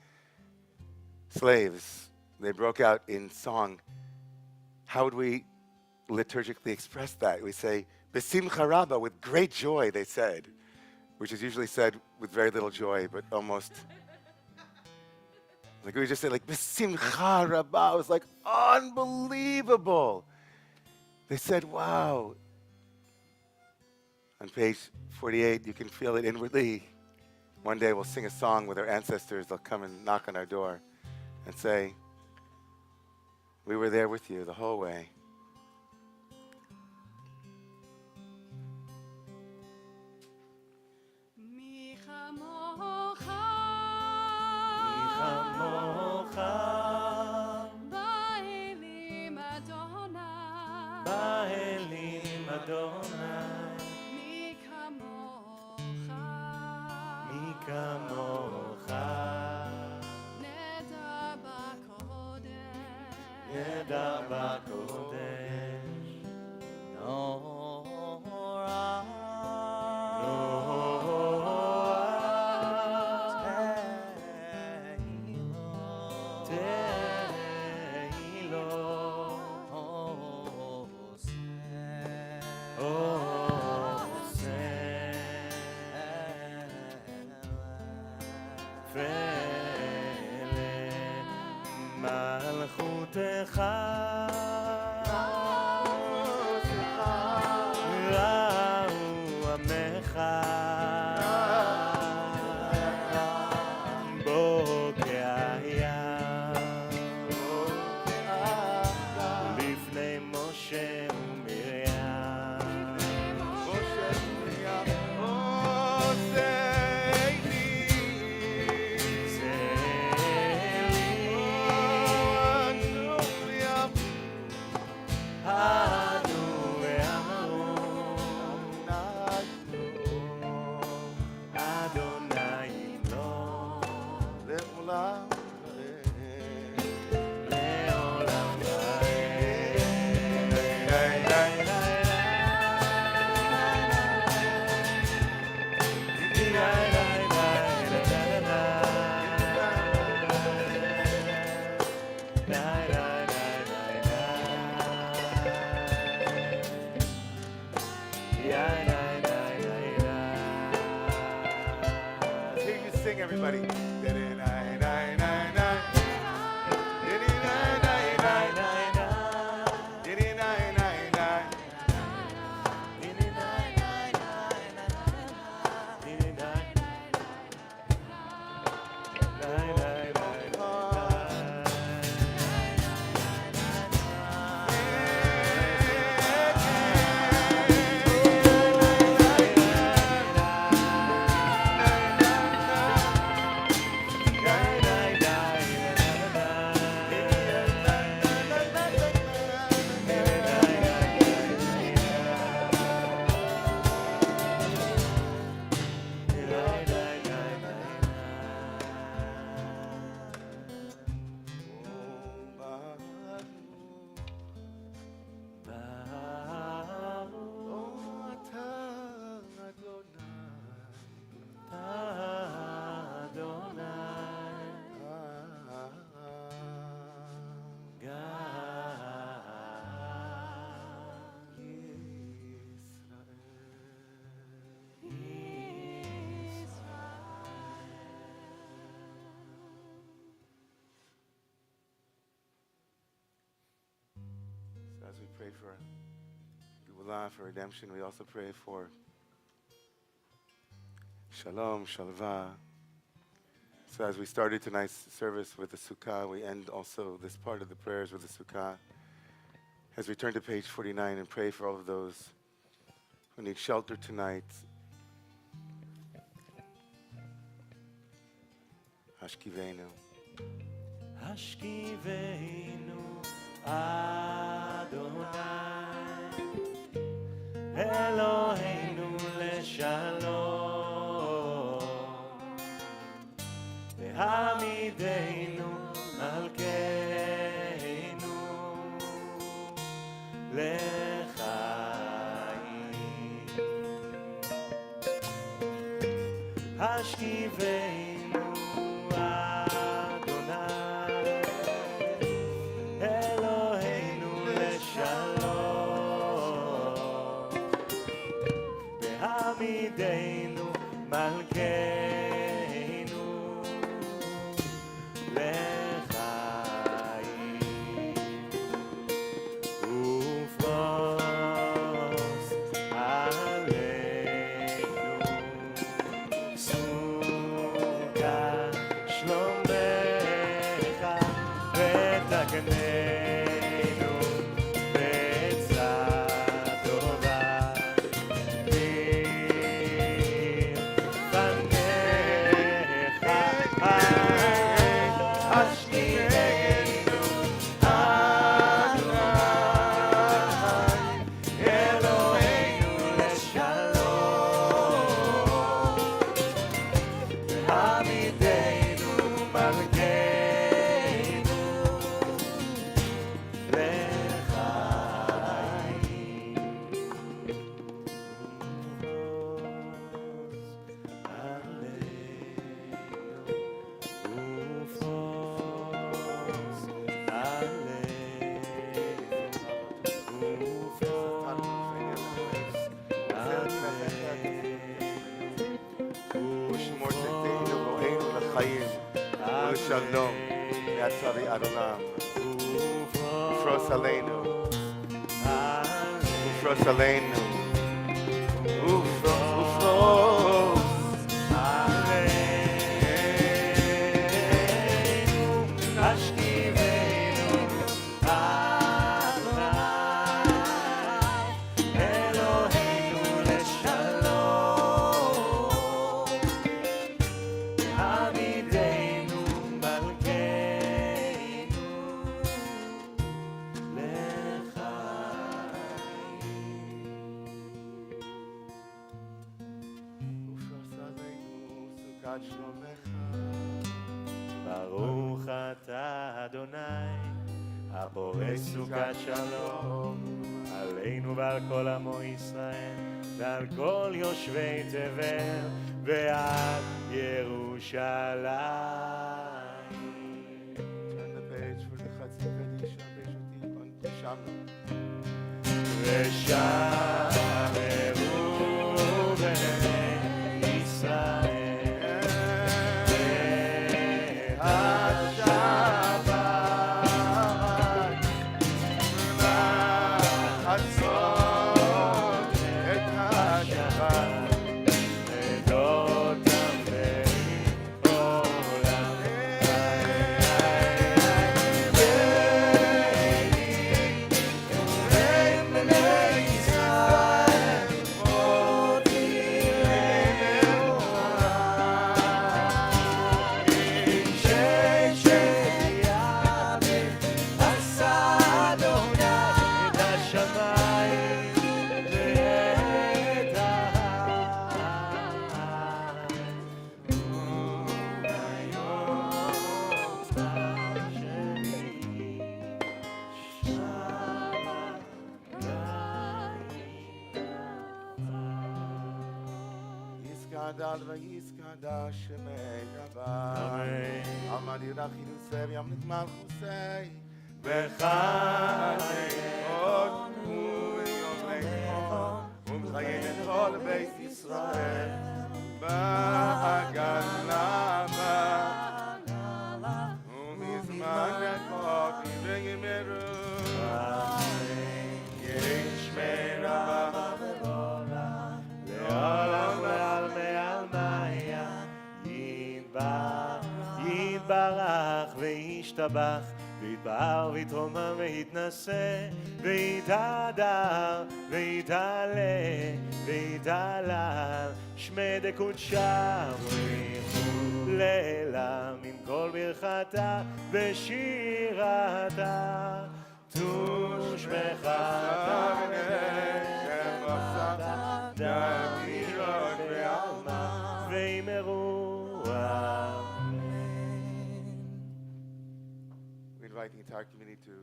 slaves, they broke out in song. How would we liturgically express that? We say, B'simcha rabba, with great joy, they said, which is usually said with very little joy, but almost... Like we just said, like, B'simcha rabba. It was like unbelievable. They said, wow. On page 48, you can feel it inwardly. One day we'll sing a song with our ancestors. They'll come and knock on our door and say, we were there with you the whole way. באלים אדוני, מי כמוך, מי כמוך, נדע בקודש, נדע בקודש, נורא, מלכותך ראו עמך בוקע היה לפני משה ומרים. Let's hear you sing, everybody. pray for Geulah, for redemption. We also pray for Shalom, Shalva. So as we started tonight's service with the Sukkah, we end also this part of the prayers with the Sukkah. As we turn to page 49 and pray for all of those who need shelter tonight. Hashkivenu. השכיבנו אדוני אלוהינו לשלום והעמידנו מלכנו לחיים השכיבנו עמידנו מלכנו לחיים ופרוס עלינו סוכה שלומך ותגננו בעצה טובה Shalom, Yatzari Adolam, Ufros Aleinu, Ufros Aleinu, Ufros Aleinu, Ashkivenu Adonai, Eloheinu leshalom, Amideinu ברוך אתה אדוני הבורא סוכת שלום עלינו ועל כל עמו ישראל ועל כל יושבי תבל ועד ירושלים. Turn the page for the Chatzi Kadisha, Bejuti, Shamnu. ושמרו בני ישראל Yiskadal v'yiskada shemei Rabbi Alma dirach yidusei v'yamlik malchusei v'chadei od u'yomlecho umchayin et kol beit Yisrael ba'agala umizman yakov v'yimeru וישתבח, ויתפאר, ויתרומם, ויתנשא, ויתהדר, ויתעלה, ויתהלל, שמי דקודשה בריחו לילה, מן כל ברכתה ושירתה, תוש מחתה ונשמתה, דמירות בעלמה, וימרו אמן. We invite the entire community to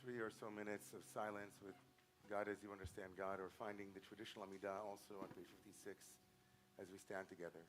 3 or so minutes of silence with God as you understand God, or finding the traditional Amidah also on page 56 as we stand together.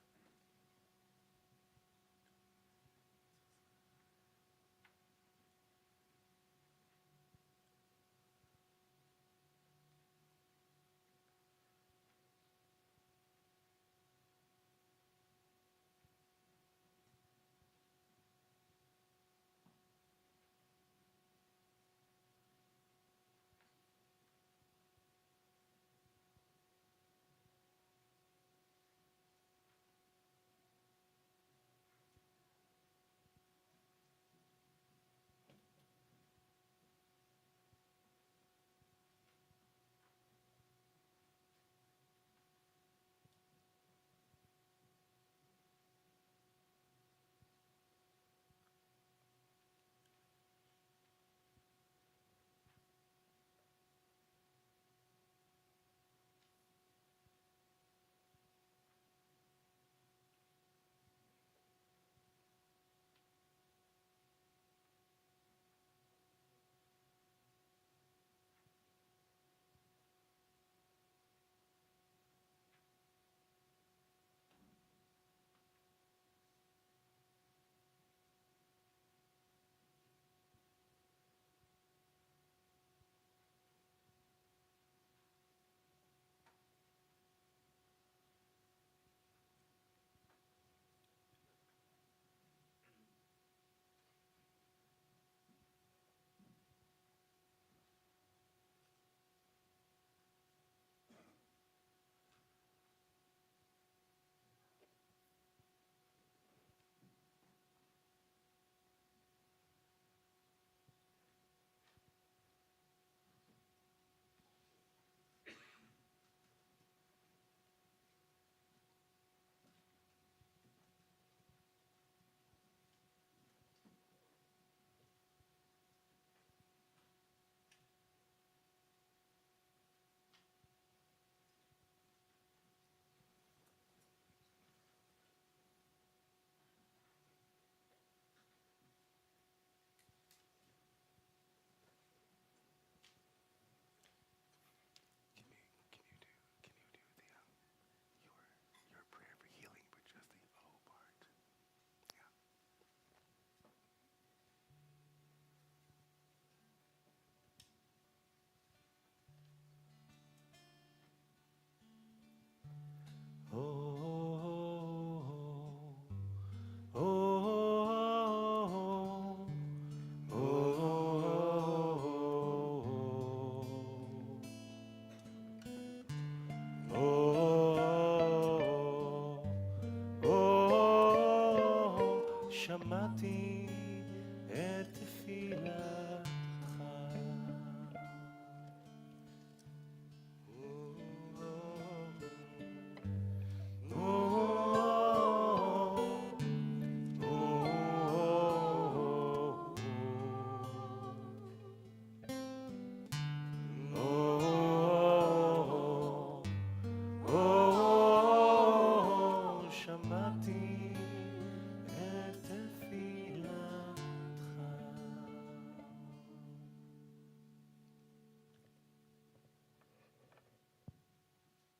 Your prayer for healing, but just the O part. Yeah. שמעתי את תפילתך. שמעתי את תפילתך.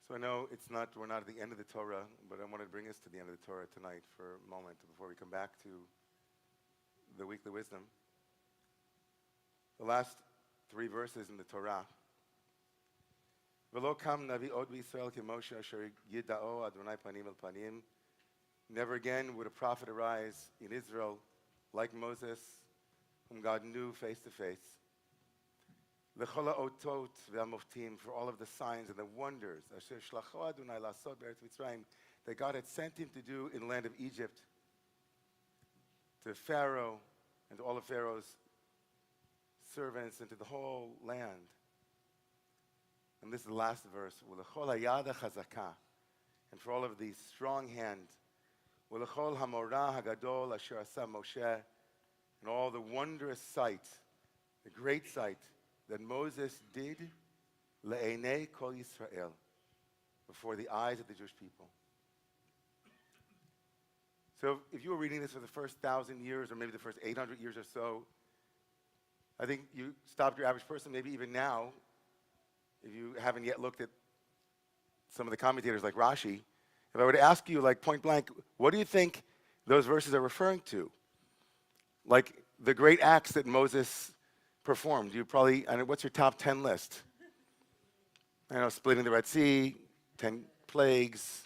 So I know we're not at the end of the Torah, but I want to bring us to the end of the Torah tonight for a moment before we come back to the weekly wisdom. The last 3 verses in the Torah. V'lo kam navi od b'Yisrael ki Moshe asher yida'o Adonai panim el panim. Never again would a prophet arise in Israel like Moses, whom God knew face to face. L'chol ha'otot ve'hamoftim, for all of the signs and the wonders asher shlacho Adonai la'asot be'eretz Mitzrayim, that God had sent him to do in the land of Egypt, to Pharaoh and to all of Pharaoh's servants and to the whole land. And this is the last verse. U'lechol hayad hachazaka, and for all of the strong hand. U'lechol hamorah hagadol asher asa Moshe, and all the wondrous sight, the great sight that Moses did le'enei kol Yisrael, before the eyes of the Jewish people. So if you were reading this for the first 1,000 years, or maybe the first 800 years or so, I think you stopped your average person, maybe even now, if you haven't yet looked at some of the commentators like Rashi, if I were to ask you, like point blank, what do you think those verses are referring to? Like the great acts that Moses performed. You probably, I know, what's your top 10 list? I know, splitting the Red Sea, 10 plagues,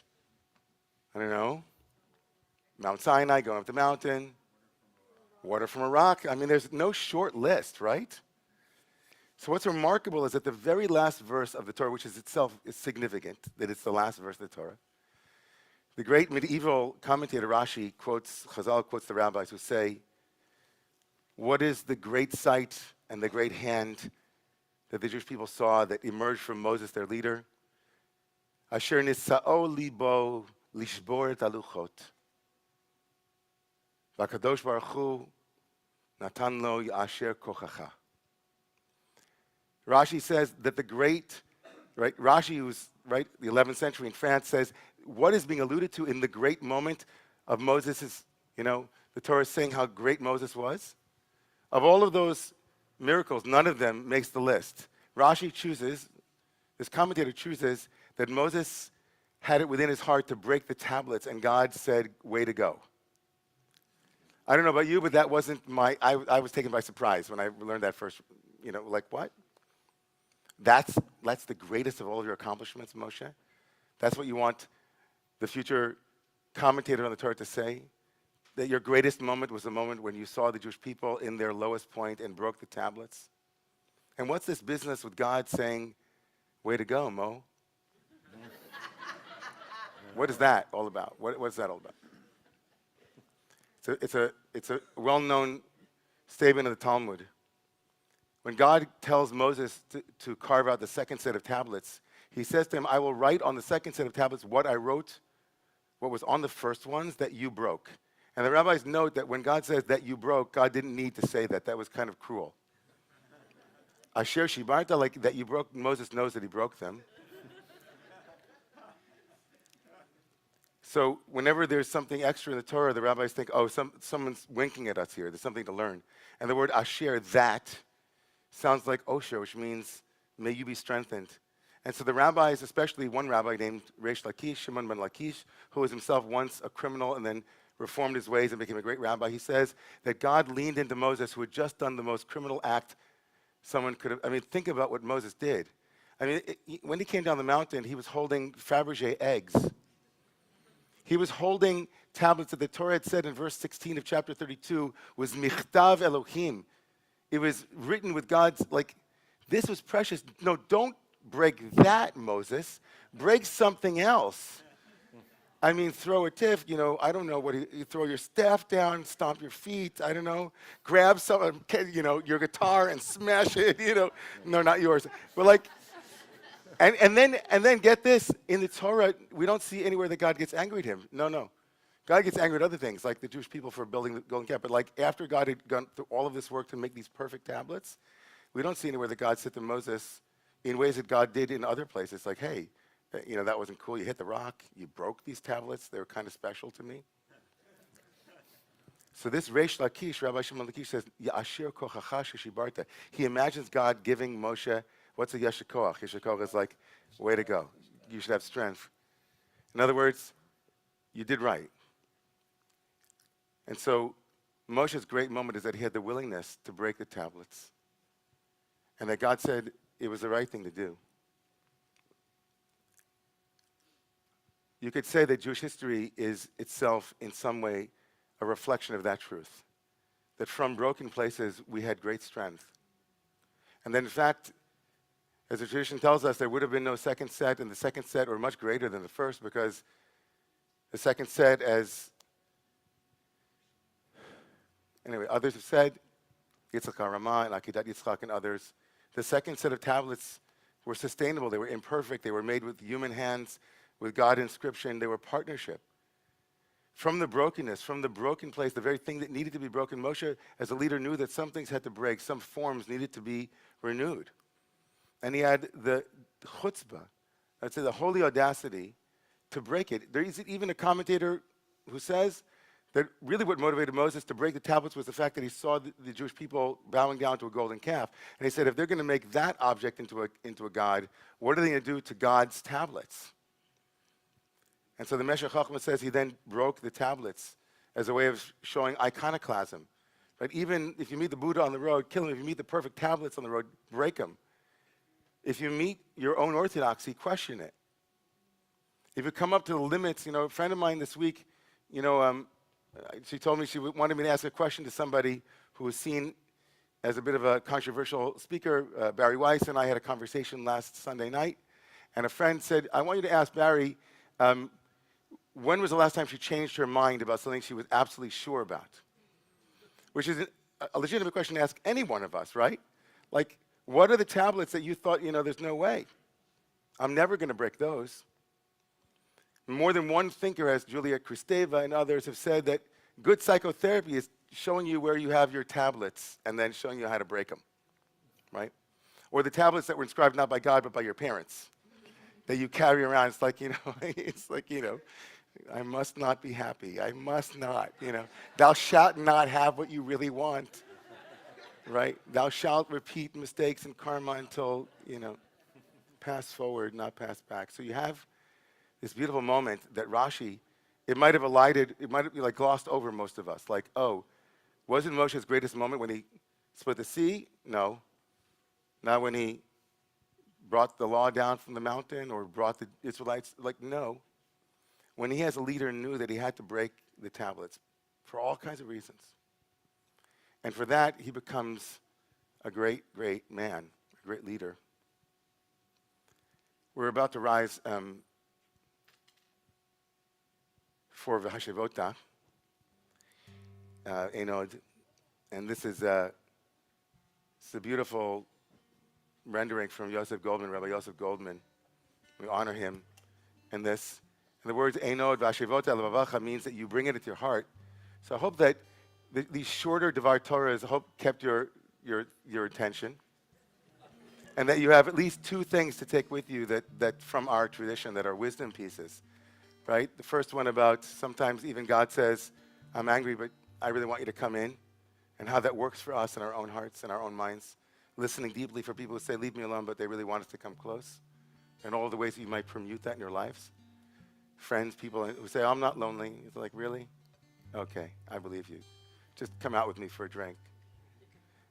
I don't know, Mount Sinai, going up the mountain, water from a rock. I mean, there's no short list, right? So what's remarkable is that the very last verse of the Torah, which is itself is significant, that it's the last verse of the Torah, the great medieval commentator Rashi quotes, Chazal quotes the rabbis who say, what is the great sight and the great hand that the Jewish people saw that emerged from Moses, their leader? Asher nisa'o libo lishbor et haluchot. V'akadosh baruch hu natan lo yasher kochacha. Rashi says that the great, right, Rashi, who's, right, the 11th century in France, says what is being alluded to in the great moment of Moses' the Torah is saying how great Moses was. Of all of those miracles, none of them makes the list. Rashi chooses, this commentator chooses, that Moses had it within his heart to break the tablets, and God said, way to go. I don't know about you, but that wasn't I was taken by surprise when I learned that first, like what? That's the greatest of all of your accomplishments, Moshe? That's what you want the future commentator on the Torah to say? That your greatest moment was the moment when you saw the Jewish people in their lowest point and broke the tablets? And what's this business with God saying, way to go, Mo? What is that all about? What's that all about? It's a well-known statement of the Talmud. When God tells Moses to carve out the second set of tablets, he says to him, I will write on the second set of tablets what I wrote, what was on the first ones that you broke. And the rabbis note that when God says that you broke, God didn't need to say that. That was kind of cruel. Asher shibarta, like that you broke, Moses knows that he broke them. So whenever there's something extra in the Torah, the rabbis think, oh, someone's winking at us here. There's something to learn. And the word asher, that, sounds like osher, which means may you be strengthened. And so the rabbis, especially one rabbi named Reish Lakish, Shimon ben Lakish, who was himself once a criminal and then reformed his ways and became a great rabbi, he says that God leaned into Moses, who had just done the most criminal act someone could have. I mean, think about what Moses did. I mean, when he came down the mountain, he was holding Fabergé eggs. He was holding tablets that the Torah had said in verse 16 of chapter 32 was Michtav Elohim. It was written with God's, this was precious. No, don't break that, Moses. Break something else. I mean, throw a tiff, I don't know you throw your staff down, stomp your feet, I don't know, grab some, your guitar and smash it, No, not yours. But and then get this, in the Torah, we don't see anywhere that God gets angry at him. No. God gets angry at other things, like the Jewish people for building the golden calf. But after God had gone through all of this work to make these perfect tablets, we don't see anywhere that God said to Moses in ways that God did in other places, like, hey, that wasn't cool. You hit the rock. You broke these tablets. They were kind of special to me. So this Reish Lakish, Rabbi Shimon Lakish says, Ya'ashir kochacha sheshibarta. He imagines God giving Moshe, what's a yeshikoach? Yeshikoach is like, way to go. You should have strength. In other words, you did right. And so Moshe's great moment is that he had the willingness to break the tablets. And that God said it was the right thing to do. You could say that Jewish history is itself, in some way, a reflection of that truth. That from broken places, we had great strength. And then, in fact, as the tradition tells us, there would have been no second set, and the second set were much greater than the first, because the second set, as Anyway, others have said, Yitzchak HaRamah and Akedat Yitzchak and others, the second set of tablets were sustainable. They were imperfect. They were made with human hands, with God inscription. They were partnership. From the brokenness, from the broken place, the very thing that needed to be broken, Moshe, as a leader, knew that some things had to break, some forms needed to be renewed. And he had the chutzpah, I'd say the holy audacity, to break it. There is even a commentator who says that really what motivated Moses to break the tablets was the fact that he saw the Jewish people bowing down to a golden calf. And he said, if they're going to make that object into a god, what are they going to do to God's tablets? And so the Meshech Chochmah says he then broke the tablets as a way of showing iconoclasm. Right? Even if you meet the Buddha on the road, kill him. If you meet the perfect tablets on the road, break them. If you meet your own orthodoxy, question it. If you come up to the limits, a friend of mine this week, she told me she wanted me to ask a question to somebody who was seen as a bit of a controversial speaker. Barry Weiss and I had a conversation last Sunday night, and a friend said, I want you to ask Barry, when was the last time she changed her mind about something she was absolutely sure about? Which is a legitimate question to ask any one of us, right? Like, what are the tablets that you thought, there's no way? I'm never going to break those. More than one thinker, as Julia Kristeva and others have said, that good psychotherapy is showing you where you have your tablets and then showing you how to break them, right? Or the tablets that were inscribed not by God but by your parents that you carry around. It's like, I must not be happy. I must not, Thou shalt not have what you really want, right? Thou shalt repeat mistakes and karma until, pass forward, not pass back. So you have this beautiful moment that Rashi, it might have glossed over most of us. Like, oh, wasn't Moshe's greatest moment when he split the sea? No. Not when he brought the law down from the mountain or brought the Israelites? Like, no. When he as a leader knew that he had to break the tablets for all kinds of reasons. And for that, he becomes a great, great man, a great leader. We're about to rise for V'hashevota, Enod, and this is a beautiful rendering from Yosef Goldman, Rabbi Yosef Goldman. We honor him in this. And the words Enod V'hashevota Levavacha means that you bring it into your heart. So I hope that these shorter Devar Torahs kept your attention, and that you have at least two things to take with you that from our tradition that are wisdom pieces. Right? The first one about sometimes even God says, I'm angry, but I really want you to come in, and how that works for us in our own hearts and our own minds. Listening deeply for people who say, leave me alone, but they really want us to come close. And all the ways that you might permute that in your lives. Friends, people who say, I'm not lonely. It's like, really? Okay, I believe you. Just come out with me for a drink.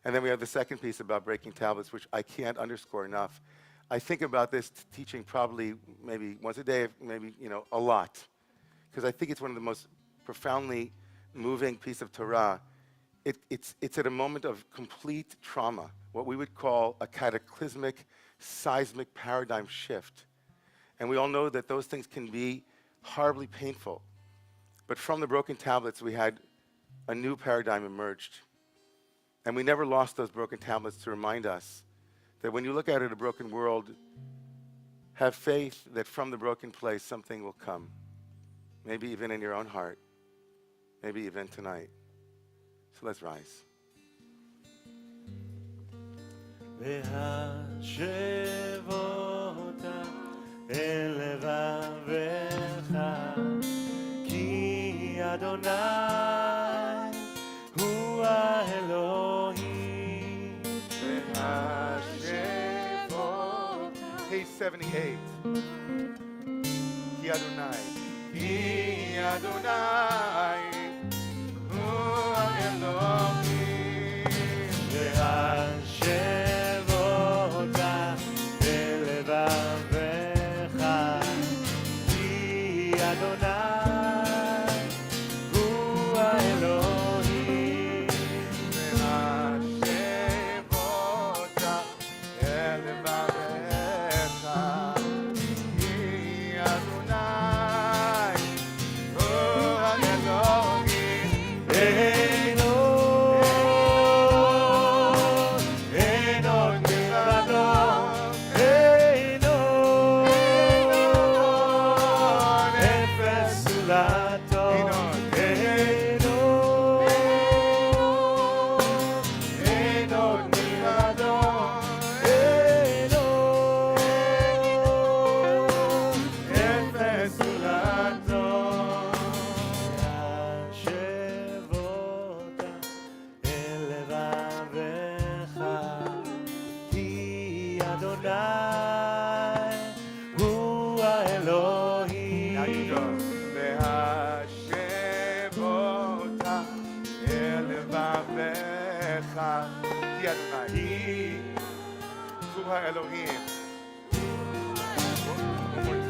And then we have the second piece about breaking tablets, which I can't underscore enough. I think about this teaching probably maybe once a day, maybe, a lot. Because I think it's one of the most profoundly moving piece of Torah. It's at a moment of complete trauma, what we would call a cataclysmic, seismic paradigm shift. And we all know that those things can be horribly painful. But from the broken tablets, we had a new paradigm emerged. And we never lost those broken tablets to remind us that when you look at it, a broken world, have faith that from the broken place something will come. Maybe even in your own heart. Maybe even tonight. So let's rise. אל לבבך, כי אדוני הוא האלוהים. Page 78. כי Adonai. כי Adonai הוא האלוהים. והשב אותה אל לבבך, כי אדוני הוא האלוהים. והשב אותה אל לבבך, כי Adonai הוא האלוהים.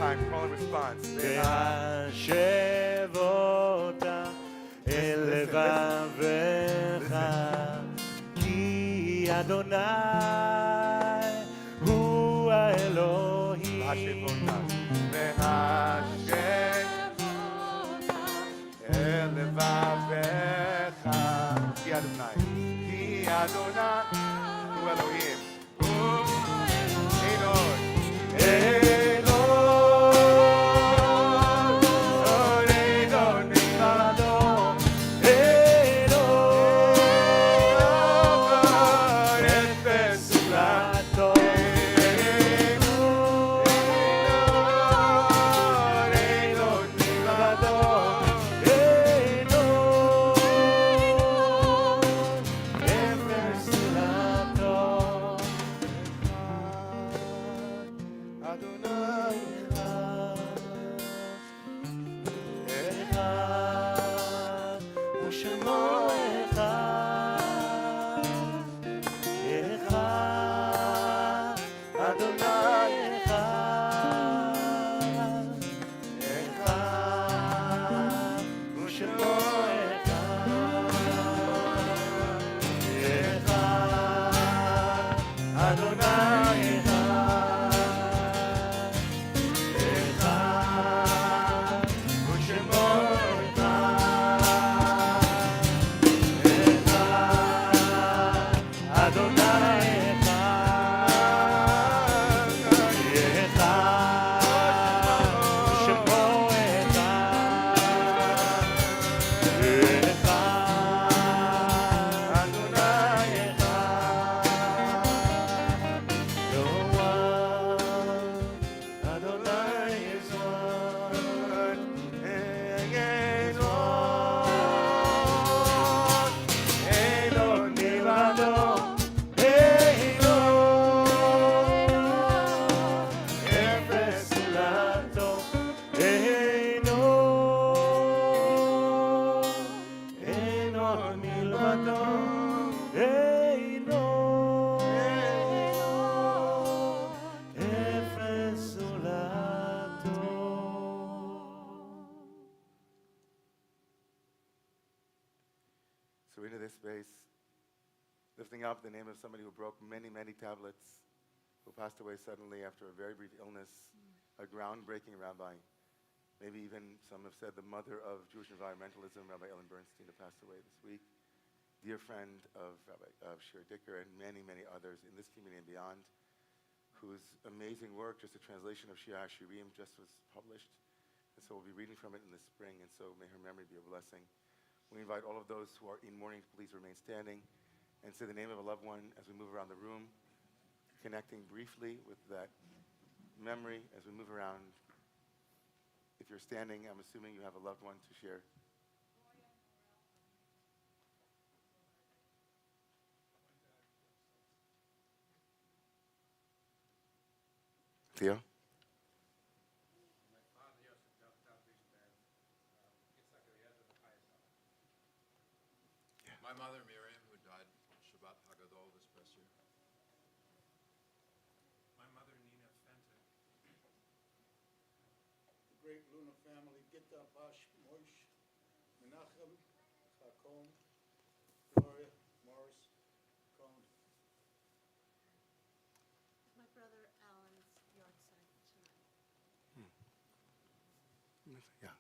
time, call and response. והשב אותה אל לבביך, כי אדוני הוא האלוהים. והשב אותה. והשב אל לבביך, כי אדוני. כי אדוני הוא אלוהים. הוא אלוהים. So into this space, lifting up the name of somebody who broke many, many tablets, who passed away suddenly after a very brief illness, a groundbreaking rabbi. Maybe even some have said the mother of Jewish environmentalism, Rabbi Ellen Bernstein, who passed away this week. Dear friend of Rabbi Shir Dicker and many, many others in this community and beyond, whose amazing work, just a translation of Shir HaShirim, just was published. And so we'll be reading from it in the spring, and so may her memory be a blessing. We invite all of those who are in mourning to please remain standing and say the name of a loved one as we move around the room, connecting briefly with that memory as we move around. If you're standing, I'm assuming you have a loved one to share. Theo? My mother, Miriam, who died Shabbat Hagadol this past year. My mother, Nina Fenton. The great Luna family, Gitta, Bash, Moish, Menachem, Chacon, Gloria, Morris, Cohn. My brother Alan's yard site tonight. Yeah.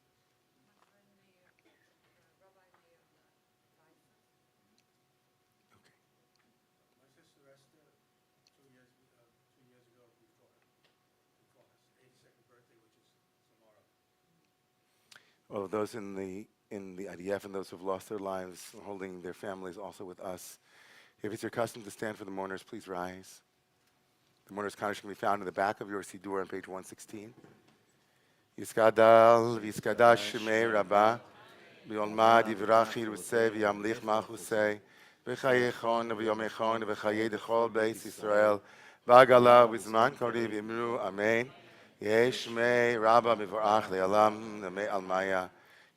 Rabbi Meir, Okay. My sister Esther, 2 years ago, before her 82nd birthday, which is tomorrow. All of those in the IDF and those who have lost their lives, holding their families also with us. If it's your custom to stand for the mourners, please rise. The mourners' Kaddish can be found in the back of your Siddur on page 116. Yiskadal v'yiskadash shemei Rabbah v'yolmad yivrach yirusei v'yamlich malchusei v'chayechon v'yomechon v'chayei dechol beis Yisrael v'agala v'zman kori v'imru amen. Yesh shemei Rabbah mivorach le'alam namei almaya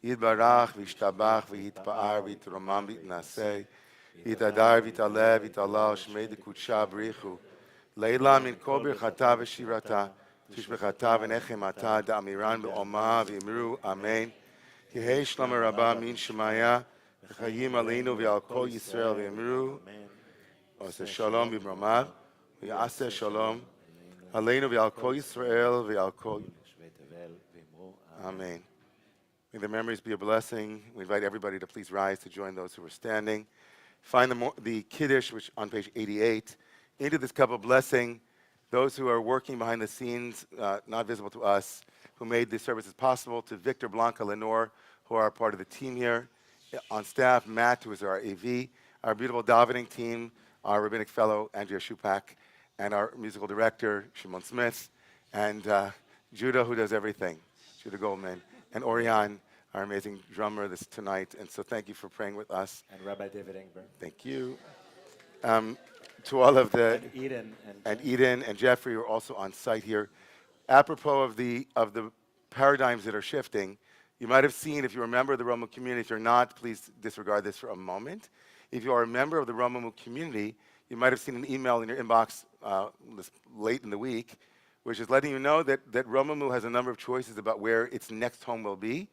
yitbarach v'yishtabach v'yitpa'ar v'yitromam v'yitnasei v'yitadar v'yitaleh v'yitalal shemei dekudsha b'richu Leila min kol birchata v'shirata תשבחתה ונחמתה דאמירן בעומה ואמרו אמן. יהי שלום רבה מן שמיה וחיים עלינו ועל כל ישראל ואמרו עושה שלום במרומיו ויעשה שלום עלינו ועל כל ישראל ועל כל Amen. May the memories be a blessing. We invite everybody to please rise to join those who are standing. Find the Kiddush, which on page 88. Into this cup of blessing, those who are working behind the scenes, not visible to us, who made these services possible, to Victor, Blanca, Lenore, who are part of the team here. On staff, Matt, who is our AV, our beautiful davening team, our rabbinic fellow, Andrea Shupak, and our musical director, Shimon Smith, and Judah, who does everything, Judah Goldman, and Orion, our amazing drummer tonight. And so thank you for praying with us. And Rabbi David Engberg. Thank you. To all of the... And Eden and Jeffrey are also on site here. Apropos of the paradigms that are shifting, you might have seen, if you're a member of the Romemu community, if you're not, please disregard this for a moment. If you are a member of the Romemu community, you might have seen an email in your inbox late in the week, which is letting you know that Romemu has a number of choices about where its next home will be,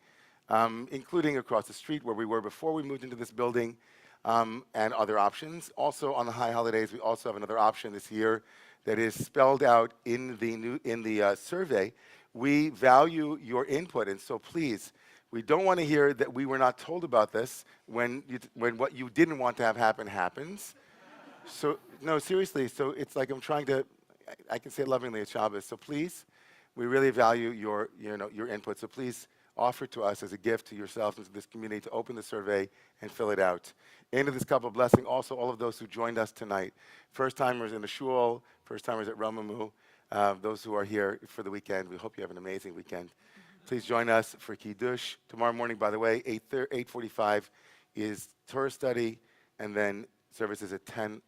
including across the street where we were before we moved into this building, and other options. Also, on the high holidays, we also have another option this year that is spelled out in the survey. We value your input, and so please, we don't want to hear that we were not told about this when what you didn't want to have happen happens. So, no, seriously, so it's like I'm trying to, I can say it lovingly at Shabbos, so please, we really value your input, so please offer to us as a gift to yourself and to this community to open the survey and fill it out. Into this cup of blessing, also all of those who joined us tonight, first-timers in the shul, first-timers at Romemu, those who are here for the weekend. We hope you have an amazing weekend. Please join us for Kiddush. Tomorrow morning, by the way, 8:45 is Torah study, and then services at 10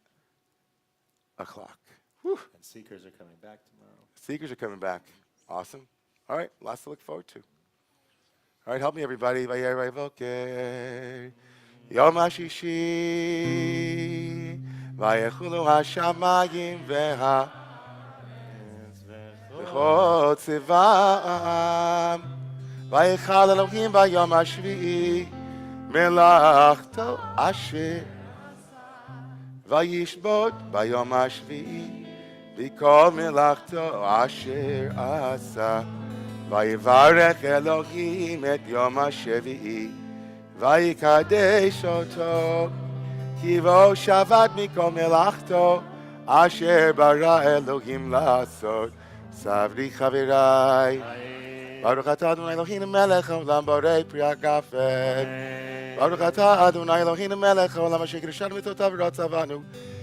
o'clock. Whew. And seekers are coming back tomorrow. Seekers are coming back. Awesome. All right, lots to look forward to. All right, help me, everybody. Vayera Voker. Yom HaShishi. Vayechulu HaShamayim Veha. V'chol Tzivam. Vayechal Elohim Bayom HaShvi'i. Melachto Asher. Vayishbot Bayom HaShvi'i. V'kol Melachto Asher Asa. ויברך אלוהים את יום השביעי, ויקדש אותו, כי בו שבת מכל מלאכתו, אשר ברא אלוהים לעשות. סברי חבריי, ברוך אתה אדוני אלוהינו מלך העולם בורא פרי הגפן. ברוך אתה אדוני אלוהינו מלך העולם אשר קידשנו מצוותיו ורצה בנו,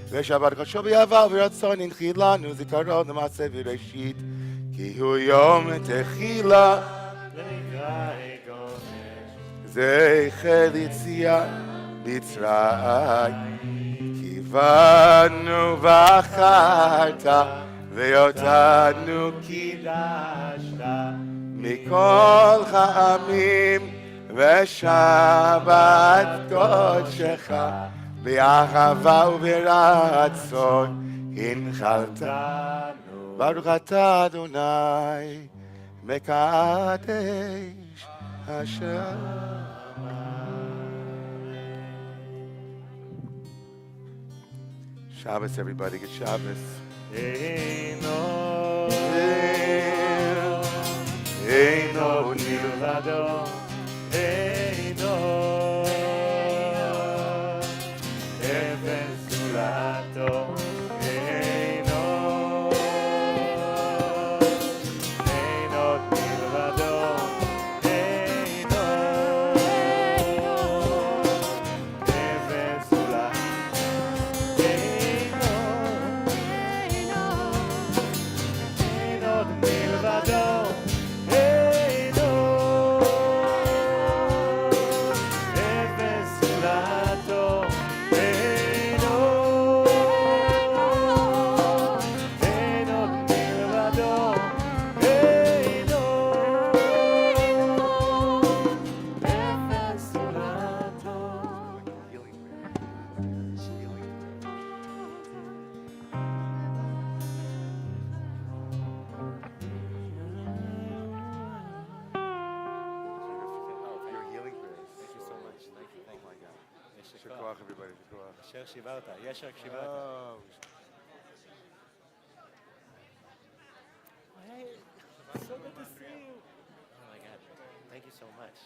ושבת קודשו ביבוא ורצון הנחיל לנו זיכרון למעשה בראשית. כי הוא יום תחילה זכר ליציאת מצרים, כי בנו בחרת ואותנו קידשת מכל העמים, ושבת קודשך באהבה וברצון הנחלתנו. ברוך אתה אדוני מקדש השמיים. Shabbos, everybody. Good Shabbos. Eino nilvado, eino even zulato. Koach, everybody. יישר כוח. אשר שיברת, ישר שיברת. Oh, Hey, so good to see you. Oh my God, thank you so much.